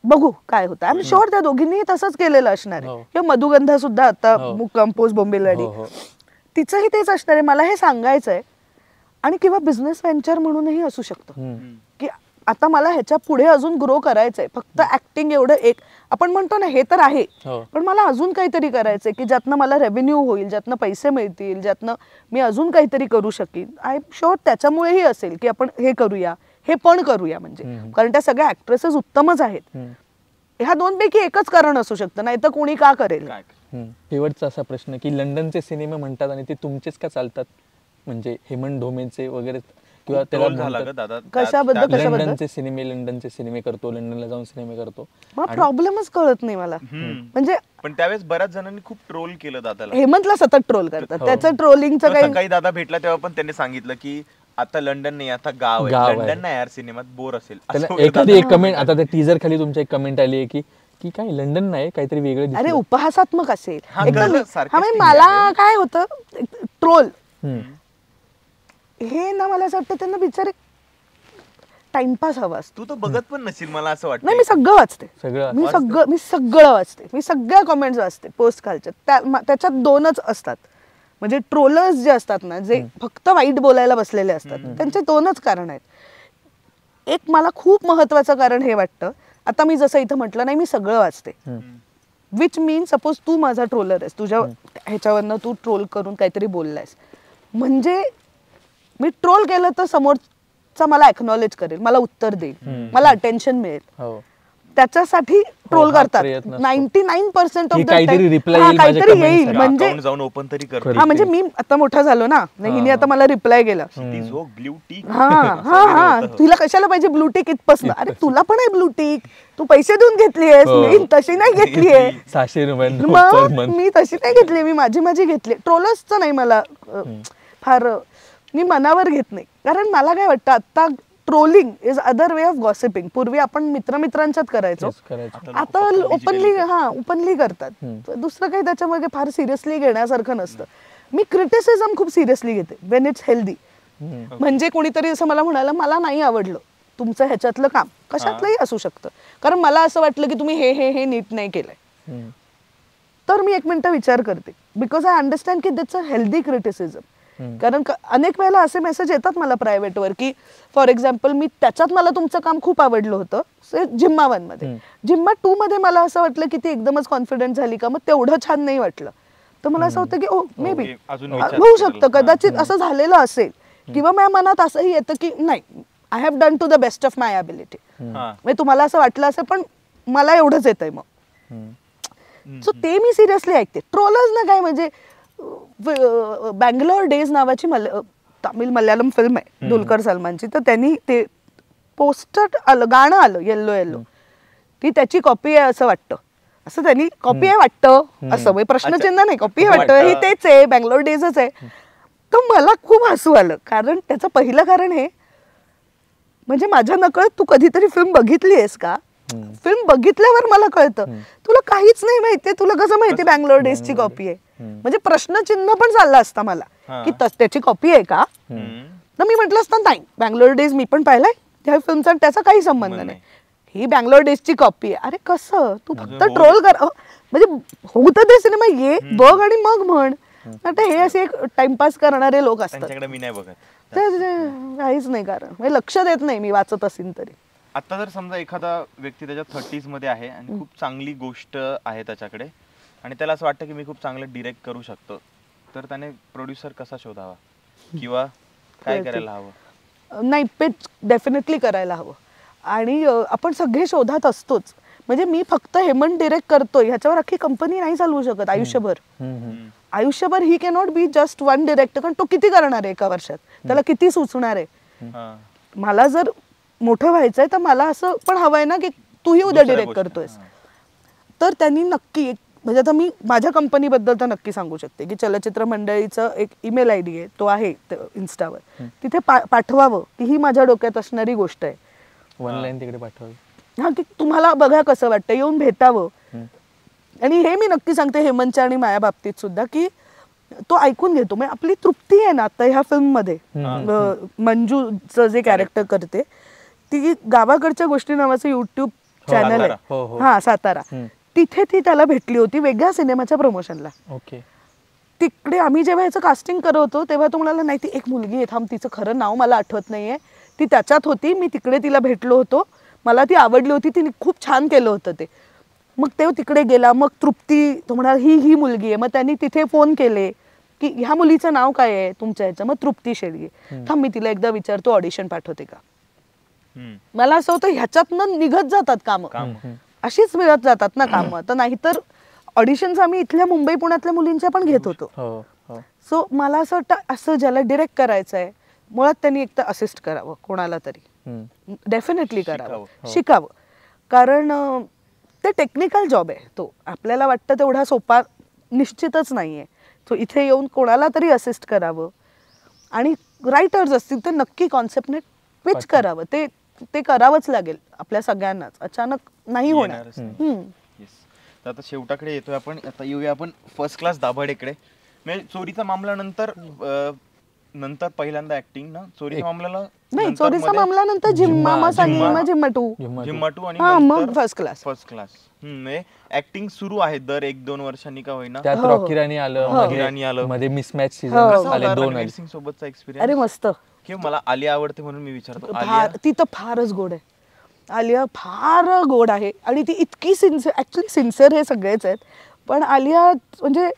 बघू काय होतं. आय एम शुअर त्या दोघींनी तसंच केलेलं असणार आहे. हो. किंवा मधुगंधा सुद्धा आता हो. कंपोज बोंबिलवाडी, हो. तिचंही तेच असणार आहे, मला हे सांगायचंय. आणि किंवा बिझनेस व्हेंचर म्हणूनही असू शकतं की आता मला ह्याच्या पुढे अजून ग्रो करायचंय, फक्त ऍक्टिंग एवढं एक आपण म्हणतो ना हे तर आहे, हो. पण मला अजून काहीतरी करायचंय की ज्यातनं मला रेव्हेन्यू होईल, ज्यातनं पैसे मिळतील, ज्यातनं मी अजून काहीतरी करू शकीन. आय एम शुअर त्याच्यामुळेही असेल की आपण हे करूया, हे पण करूया, म्हणजे कारण त्या सगळ्या ऍक्ट्रेसेस उत्तमच आहेत. ह्या दोनपैकी एकच कारण असू शकतं, नाही तर कोणी का करेल. शेवटचा असा प्रश्न की लंडनचे सिनेमे म्हणतात आणि ते तुमचेच का चालतात, म्हणजे हेमंत ढोमेचे वगैरे, किंवा त्याला म्हणतात लंडनचे सिनेमे करतो, लंडनला जाऊन सिनेमे करतो. मग प्रॉब्लेमच कळत नाही मला, म्हणजे पण त्यावेळेस बऱ्याच जणांनी खूप ट्रोल केलं दादाला. हेमंतला सतत ट्रोल करतात, त्याचं ट्रोलिंगचं काही काही दादा भेटला तेव्हा पण त्यांनी सांगितलं की आता लंडन नाही, आता गाव गाव आहे, आहे. लंडन नाही यार सिनेमात बोर असेल. त्याला असं वगैरे एखादी दादा एक कमेंट, आता त्या टीजर खाली तुमच्या एक कमेंट आली आहे की काय लंडन नाही काहीतरी वेगळं अरे दिसलं. उपहासात्मक असेल हा, एकदम. कळलं, sarcastic म्हणजे मला आहे. काय होतं ट्रोल हम्म. हे ना, मला असं वाटतं त्यांना बिचारे टाइमपास हवा असतो. तू तर बघत पण नसशील मला असं वाटतं. नाही, मी सगळं वाचते, सगळं मी सगळं वाचते, मी सगळ्या कमेंट्स वाचते पोस्ट खालच्या. त्याच्यात 2च असतात, म्हणजे ट्रोलर्स जे असतात ना, जे फक्त वाईट बोलायला बसलेले असतात, त्यांचे 2च कारण आहेत. एक मला खूप महत्वाचं कारण हे वाटतं, आता मी जसं इथं म्हटलं नाही, मी सगळं वाचते, विच मीन सपोज तू माझा ट्रोलर आहेस, तुझ्या ह्याच्यावरनं तू ट्रोल करून काहीतरी बोललायस, म्हणजे मी ट्रोल केलं तर समोरचा मला एक्नॉलेज करेल, मला उत्तर देईल, मला अटेन्शन मिळेल, हो. त्याच्यासाठी ट्रोल हा करतात. प्रयत्न असतो. 99% ऑफ की द काहीतरी reply येईल माझ्या काहीतरी comments येईल, ला. म्हणजे अकाउंट जाऊन ओपन तरी कर. हा, म्हणजे मी आता मोठा झालो ना, हिने आता मला रिप्लाय केला, ब्ल्यू टिक. हा हा हा, तुला कशाला पाहिजे ब्लू टिक इथपासून, अरे तुला पण आहे ब्लू टिक, तू पैसे देऊन घेतलीयस, हो. मी तशी नाही घेतलीये. 600 रुपयांना मग per month. मी तशी नाही घेतली, मी माझी घेतली. ट्रोलर्सचं नाही मला फार मी मनावर घेत नाही, कारण मला काय वाटतं आता trolling is other way of gossiping. पूर्वी आपण मित्रांच्यात करायचो, तेच करायचं. आता ओपनली करतात. दुसरं काही त्याच्यामध्ये फार सिरियसली घेण्यासारखं नसतं. मी क्रिटिसिझम खूप सिरियसली घेते वेन इट्स हेल्दी. म्हणजे कोणीतरी असं मला म्हणालं, मला नाही आवडलं तुमचं ह्याच्यातलं काम, कशातलंही असू शकतं, कारण मला असं वाटलं की तुम्ही हे नीट नाही केलंय, तर मी 1 मिनिट विचार करते, बिकॉज आय अंडरस्टँड की दॅट्स अ हेल्दी क्रिटिसिझम. कारण अनेक वेळेला असे मेसेज येतात मला प्रायव्हेटवर की फॉर एक्झाम्पल मी त्याच्यात मला तुमचं काम खूप आवडलं होतं झिम्मा 1 मध्ये, झिम्मा 2 मध्ये मला असं वाटलं की ती एकदमच कॉन्फिडंट झाली का, मग तेवढं छान नाही वाटलं, तर मला असं होतं की ओ मे बी होऊ शकतं, कदाचित असं झालेलं असेल, किंवा माझ्या मनात असंही येतं की नाही, I have done to the best of my ability, म्हणजे तुम्हाला असं वाटलं असेल पण मला एवढंच येतंय मग. सो ते मी सिरियसली ऐकते. ट्रोलर्स ना काय, म्हणजे बँगलोर डेज नावाची तामिळ मल्याळम फिल्म आहे दुलकर सलमानची, तर त्यांनी ते पोस्टर आलं, गाणं आलं येल्लो, ती त्याची कॉपी आहे असं वाटतं, असं त्यांनी कॉपी आहे वाटतं असं, प्रश्नचिन्ह नाही, कॉपी आहे वाटतं, हे तेच आहे, बँगलोर डेजच आहे. तर मला खूप हसू आलं, कारण त्याचं पहिलं कारण हे, म्हणजे माझ्या नकळत तू कधीतरी फिल्म बघितली आहेस का, फिल्म बघितल्यावर मला कळतं तुला काहीच नाही माहितीये, तुला कसं माहिती बँगलोर डेजची कॉपी आहे, म्हणजे प्रश्नचिन्ह पण चाललं असतं मला की त्याची कॉपी आहे का. तर मी म्हटलं असतं नाही, बँगलोर डेज मी पण पाहिलाय, त्या फिल्मचा त्याचा काही संबंध नाही, ही बँगलोर डेजची कॉपी आहे. अरे कसं, तू फक्त ट्रोल कर, म्हणजे होतं ते सिनेमा ये बघ आणि मग म्हण. आता हे असे एक टाइमपास करणारे लोक असतात, मी नाही बघत, काहीच नाही, कारण म्हणजे लक्ष देत नाही मी वाचत असेल तरी. आता जर समजा एखादा व्यक्ती त्याच्या 30s मध्ये आहे आणि खूप चांगली गोष्ट आहे त्याच्याकडे, आणि त्याला असं वाटतं की मी खूप चांगलं डिरेक्ट करू शकतो, तर त्याने प्रोड्युसर कसा शोधावा किंवा काय करायला हवं? नाही, पिच डेफिनेटली करायला हवं. आणि आपण सगळे शोधात असतोच. म्हणजे मी फक्त हेमंत डिरेक्ट करतोय ह्याच्यावर अख्खी कंपनी नाही चालवू शकत आयुष्यभर. आयुष्यभर ही cannot be just one director, कारण तो किती करणार आहे एका वर्षात, त्याला किती सुचणार आहे. मला जर मोठं व्हायचंय तर मला असं पण हवंय ना की तूही उद्या डिरेक्ट करतोयस. तर त्यांनी नक्की म्हणजे आता मी माझ्या कंपनीबद्दल तर नक्की सांगू शकते की चलचित्र मंडळीचं एक ईमेल आय डी आहे, तो आहे इन्स्टावर, तिथे पाठवावं की ही माझ्या डोक्यात असणारी गोष्ट आहे. ऑनलाईन तिकडे पाठवावी. हा, की तुम्हाला बघा कसं वाटतं, येऊन भेटावं. आणि हे मी नक्की सांगते हेमंतच्या आणि माझ्या बाबतीत सुद्धा की तो ऐकून घेतो. म्हणजे आपली तृप्ती आहे ना आता ह्या फिल्म मध्ये मंजूचं जे कॅरेक्टर करते ती गावाकडच्या गोष्टी नावाचं युट्यूब चॅनल आहे, हा सातारा, तिथे ती त्याला भेटली होती वेगळ्या सिनेमाच्या प्रमोशनला. ओके. तिकडे आम्ही जेव्हा याचं कास्टिंग करत होतो तेव्हा तो म्हणाला नाही ती एक मुलगी आहे, थांब तिचं खरं नाव मला आठवत नाहीये, ती त्याच्यात होती, मी तिकडे तिला भेटलो होतो, मला ती आवडली होती, तिने खूप छान केलं होतं ते. मग ते तिकडे गेला, मग तृप्ती तो म्हणाला ही मुलगी आहे. मग त्यांनी तिथे फोन केले की ह्या मुलीचं नाव काय आहे तुमच्या ह्याचं, मग तृप्ती शेडगे. थांब मी तिला एकदा विचारतो ऑडिशन पाठवते का. मला असं होतं ह्याच्यातनं निघत जातात कामं, अशीच मिळत जातात ना कामं. तर नाहीतर ऑडिशन्स आम्ही इथल्या मुंबई पुण्यातल्या मुलींच्या पण घेत होतो. सो मला असं वाटतं असं ज्याला डिरेक्ट करायचं आहे मुळात त्यांनी एकतर असिस्ट करावं कोणाला तरी, डेफिनेटली करावं, शिकावं. कारण ते टेक्निकल जॉब आहे, तो आपल्याला वाटतं तेवढा सोपा निश्चितच नाहीये. सो इथे येऊन कोणाला तरी असिस्ट करावं आणि रायटर्स असतील तर नक्की कॉन्सेप्टने पिच करावं. ते करावंच लागेल आपल्या सगळ्यांनाच, अचानक नाही होणार. आता शेवटाकडे येतोय आपण. आता येऊया आपण फर्स्ट क्लास दाभाडेकडे. म्हणजे चोरीचा मामला नंतर पहिल्यांदा ऍक्टिंग ना, चोरीच्या मामल्याला नाही, चोरीचा मामला नंतर झिम्मा झिम्माटू आणि मग फर्स्ट क्लास. ऍक्टिंग सुरू आहे दर 1-2 वर्षांनी का होईना. त्यात रॉकी राणी आलं, मध्ये मिसमॅच सीझन आले 2 रणवीर सिंग सोबतचा एक्सपिरियन्स. अरे मस्त. की मला आलिया आवडते म्हणून मी विचारतो. ती तर फारच गोड आहे. आलिया फार गोड आहे आणि ती इतकी सिन्सिअर, ऍक्च्युली सिन्सिअर हे सगळेच आहेत, पण आलिया म्हणजे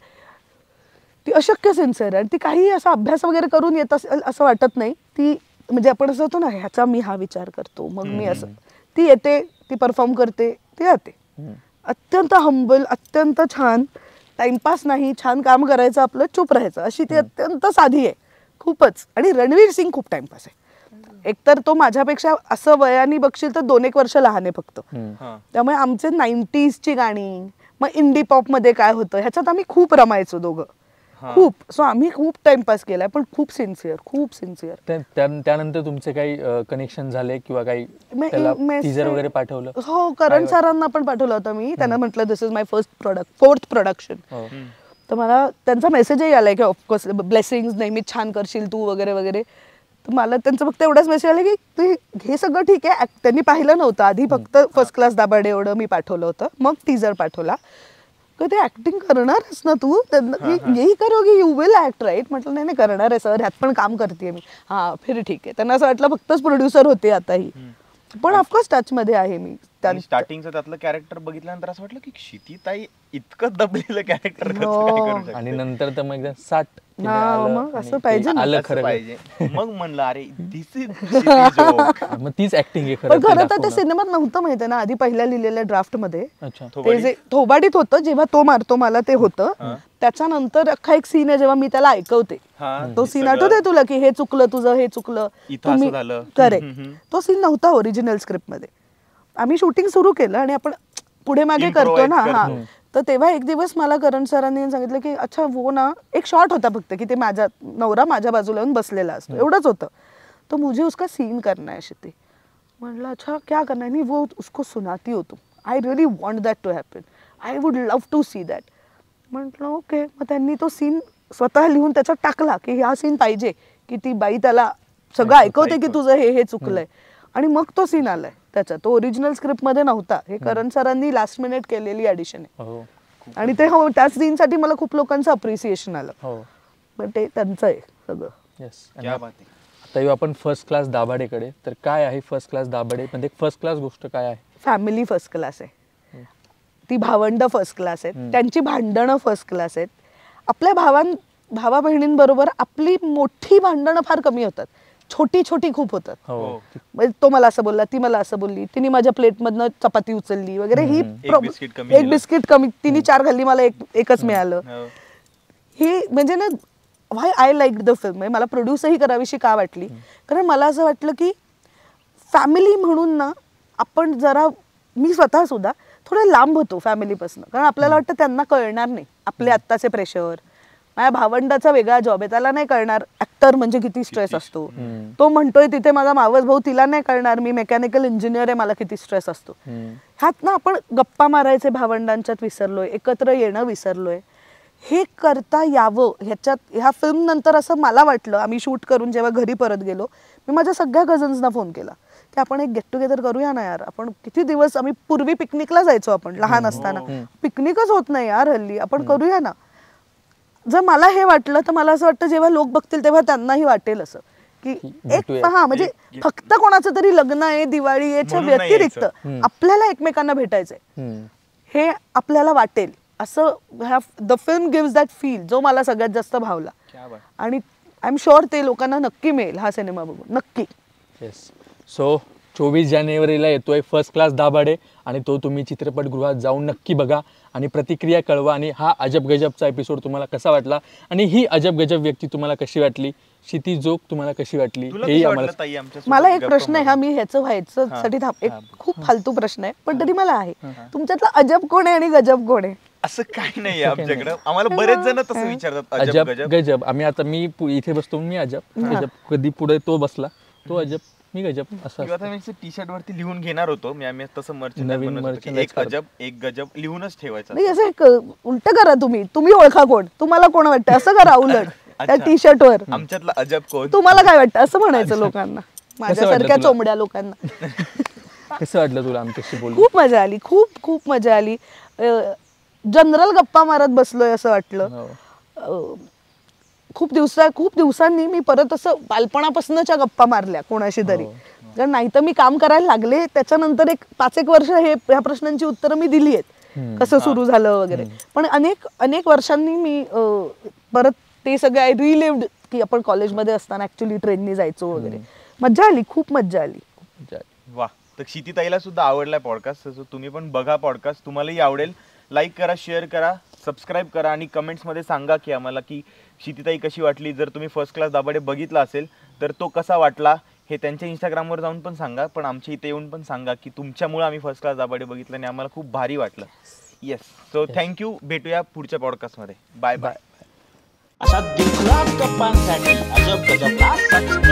ती अशक्य सिन्सिअर आहे. ती काही असा अभ्यास वगैरे करून येत असेल असं वाटत नाही. ती म्हणजे आपण असं होतो ना ह्याचा मी हा विचार करतो मग मी असं, ती येते, ती परफॉर्म करते, ती जाते. अत्यंत हंबल, अत्यंत छान, टाइमपास नाही, छान काम करायचं आपलं, चूप राहायचं, अशी ती अत्यंत साधी आहे खूपच. आणि रणवीर सिंग खूप टाइमपास आहे. एकतर तो माझ्यापेक्षा असं वयाने बघशील तर 2-1 वर्ष लहान आहे फक्त. त्यामुळे आमचे 90sची गाणी, मग इंडी पॉप मध्ये काय होतं ह्याच्यात आम्ही खूप रमायचो दोघं, खूप. सो आम्ही खूप टाइमपास केलाय, पण खूप सिन्सिअर. त्यानंतर तुमचे काही कनेक्शन झाले किंवा काही टीजर वगैरे पाठवलं? हो, करण सरांना पण पाठवलं होतं मी. त्यांना म्हटलं दिस इज माय फोर्थ प्रोडक्शन. तर मला त्यांचा मेसेजही आलाय की ऑफकोर्स ब्लेसिंग्स, नेहमीच छान करशील तू वगैरे वगैरे. तर मला त्यांचं फक्त एवढाच मेसेज आला की हे सगळं ठीक आहे. त्यांनी पाहिलं नव्हतं आधी, फक्त फर्स्ट क्लास दाभाडे एवढं मी पाठवलं होतं, मग टीजर पाठवला. ते ऍक्टिंग करणारच ना तू, यही करोगी, यू विल ऍक्ट राईट. म्हटलं नाही करणार आहे सर, ह्यात पण काम करते मी. हा फिर ठीक आहे. त्यांना असं वाटलं फक्तच प्रोड्युसर होते आताही, पण ऑफकोर्स टच मध्ये आहे मी. स्टार्टिंगचं त्यातलं कॅरेक्टर बघितल्यानंतर असं वाटलं की क्षितीताई इतकं दबलेलं कॅरेक्टर. आणि नंतर तर मग एकदम 60 मग असं पाहिजे, आलं खरं पाहिजे. मग म्हणलं अरे दिस इज मग तीच ऍक्टिंग आहे खरं तर ते सिनेमात नव्हतं माहितीये ना आधी, पहिल्या लिहिलेल्या ड्राफ्ट मध्ये ते जे थोबाडीत होतं जेव्हा तो मारतो मला ते होतं. त्याच्यानंतर अख्खा एक सीन आहे जेव्हा मी त्याला ऐकवते, तो सीन आठवतोय तुला की हे चुकलं तुझं, हे चुकलं तुम्ही, करेक्ट. तो सीन नव्हता ओरिजिनल स्क्रिप्ट मध्ये. आम्ही शूटिंग सुरू केलं आणि आपण पुढे मागे करतो ना. हा, तर तेव्हा एक दिवस मला करण सरांनी सांगितलं की अच्छा वो ना, एक शॉट होता फक्त की ते माझा नवरा माझ्या बाजूला येऊन बसलेला असतो, एवढंच होतं. तो मुझे उसका सीन करना है क्षिती. म्हटलं अच्छा क्या करना है. नहीं वो उसको सुनाती हो तुम, I really want that to happen, I would love to see that. म्हटलं ओके. मग त्यांनी तो सीन स्वतः लिहून त्याच्यात टाकला की हा सीन पाहिजे, की ती बाई त्याला सगळं ऐकवते की तुझं हे चुकलंय. आणि मग तो सीन आलाय त्याचा, तो ओरिजिनल स्क्रिप्ट मध्ये नव्हता. हे करण सरांनी लास्ट मिनिट केलेली ॲडिशन आहे. आणि ते हो, त्या सीनसाठी मला खूप लोकांचं अप्रिसिएशन आलं, पण ते त्यांचं आहे सगळं. आता येऊ आपण फर्स्ट क्लास दाभाडेकडे. तर काय आहे फर्स्ट क्लास दाभाडे म्हणजे फर्स्ट क्लास गोष्ट काय आहे? फॅमिली फर्स्ट क्लास आहे, ती भावंड फर्स्ट क्लास आहेत, त्यांची भांडणं फर्स्ट क्लास आहेत. आपल्या भावा बहिणींबरोबर आपली मोठी भांडणं फार कमी होतात, छोटी छोटी खूप होतात. हो. म्हणजे तो मला असं बोलला, ती मला असं बोलली, तिने माझ्या प्लेटमधनं चपाती उचलली वगैरे. ही एक बिस्किट कमी, तिने 4 खाल्ली, मला एकच मिळालं. ही म्हणजे ना why I like the film. मला प्रोड्यूसही करावीशी का वाटली, कारण मला असं वाटलं की फॅमिली म्हणून ना आपण जरा, मी स्वतः सुद्धा थोडे लांब होतो फॅमिलीपासून. कारण आपल्याला वाटतं त्यांना कळणार नाही आपले आत्ताचे प्रेशर. माझ्या भावंडाचा वेगळा जॉब आहे, त्याला नाही कळणार ऍक्टर म्हणजे किती स्ट्रेस असतो. तो म्हणतोय तिथे माझा मावस भाऊ, तिला नाही कळणार मी मेकॅनिकल इंजिनियर आहे, मला किती स्ट्रेस असतो. ह्यात ना आपण गप्पा मारायचे भावंडांच्यात विसरलोय, एकत्र येणं विसरलोय. हे करता यावं ह्याच्यात, ह्या फिल्म नंतर असं मला वाटलं. आम्ही शूट करून जेव्हा घरी परत गेलो, मी माझ्या सगळ्या कझन्सना फोन केला की आपण एक गेट टुगेदर करूया ना यार. आपण किती दिवस, आम्ही पूर्वी पिकनिकला जायचो आपण लहान असताना, पिकनिकच होत नाही यार हल्ली, आपण करूया ना. जर मला हे वाटलं तर मला असं वाटतं जेव्हा लोक बघतील तेव्हा त्यांनाही वाटेल असं की एक म्हणजे फक्त कोणाचं तरी लग्न आहे, दिवाळी याच्या व्यतिरिक्त आपल्याला एकमेकांना भेटायचंय हे आपल्याला वाटेल असं. The film gives that feel, जो मला सगळ्यात जास्त भावला. आणि आय एम शुअर ते लोकांना नक्की मिळेल हा सिनेमा बघून, नक्की. येस. सो 24 जानेवारीला येतोय फर्स्ट क्लास दाभाडे, आणि तो तुम्ही चित्रपटगृहात जाऊन नक्की बघा आणि प्रतिक्रिया कळवा. आणि हा अजब गजबचा एपिसोड तुम्हाला कसा वाटला, आणि ही अजब गजब व्यक्ती तुम्हाला कशी वाटली, क्षिती जोग तुम्हाला कशी वाटली, हेही आम्हाला. मला एक प्रश्न आहे, हा मी ह्याचं व्हायचं साठी एक खूप फालतू प्रश्न आहे पण तरी मला आहे, तुमच्यातला अजब कोण आहे आणि गजब कोण आहे? असं काही नाही आमच्याकडे. आम्हाला बरेच जण तसं विचारतात अजब गजब. आम्ही आता मी इथे बसतो, मी अजब गजब, कधी पुढे तो बसला तो अजब, मी गजब, असं. टी शर्ट वरती लिहून घेणार होतो मी, आम्ही तसं नवीन मर्चंडाइज, एक अजब एक गजब लिहूनच ठेवायचं. नाही असं उलट करा, तुम्ही ओळखा कोण, तुम्हाला कोण वाटतं असं करा उलट त्या टी शर्ट वर, आमच्यातला अजब कोण, तुम्हाला काय वाटतं असं म्हणायचं लोकांना, माझ्यासारख्या चोमड्या लोकांना. कसं वाटलं तुला आमच्याशी बोलून? खूप मजा आली, खूप खूप मजा आली. जनरल गप्पा मारत बसलोय असं वाटलं. खूप दिवसांनी मी परत असं बालपणापासूनच्या गप्पा मारल्या कोणाशी तरी. कारण नाही तर मी काम करायला लागले त्याच्यानंतर 5-1 वर्ष ह्या प्रश्नांची उत्तरं मी दिली आहेत, कसं सुरू झालं वगैरे. पण अनेक वर्षांनी मी परत ते सगळं आय रिलिव्हड की आपण कॉलेजमध्ये असताना ऍक्च्युली ट्रेननी जायचो वगैरे. मज्जा आली, खूप मज्जा आली. वा. तर क्षितीताईला सुद्धा आवडलाय पॉडकास्ट, तसं तुम्ही पण बघा पॉडकास्ट, तुम्हालाही आवडेल. लाईक करा, शेअर करा, सबस्क्राईब करा आणि कमेंट्समध्ये सांगा की आम्हाला की क्षितीताई कशी वाटली. जर तुम्ही फर्स्ट क्लास दाभाडे बघितला असेल तर तो कसा वाटला हे त्यांच्या इंस्टाग्रामवर जाऊन पण सांगा, पण आमच्या इथे येऊन पण सांगा की तुमच्यामुळे आम्ही फर्स्ट क्लास दाभाडे बघितलं आणि आम्हाला खूप भारी वाटलं. येस. So thank you. भेटूया पुढच्या पॉडकास्टमध्ये. Bye bye. अशा दिलखुलास गप्पांसाठी अजब गजबला सबस्क्राईब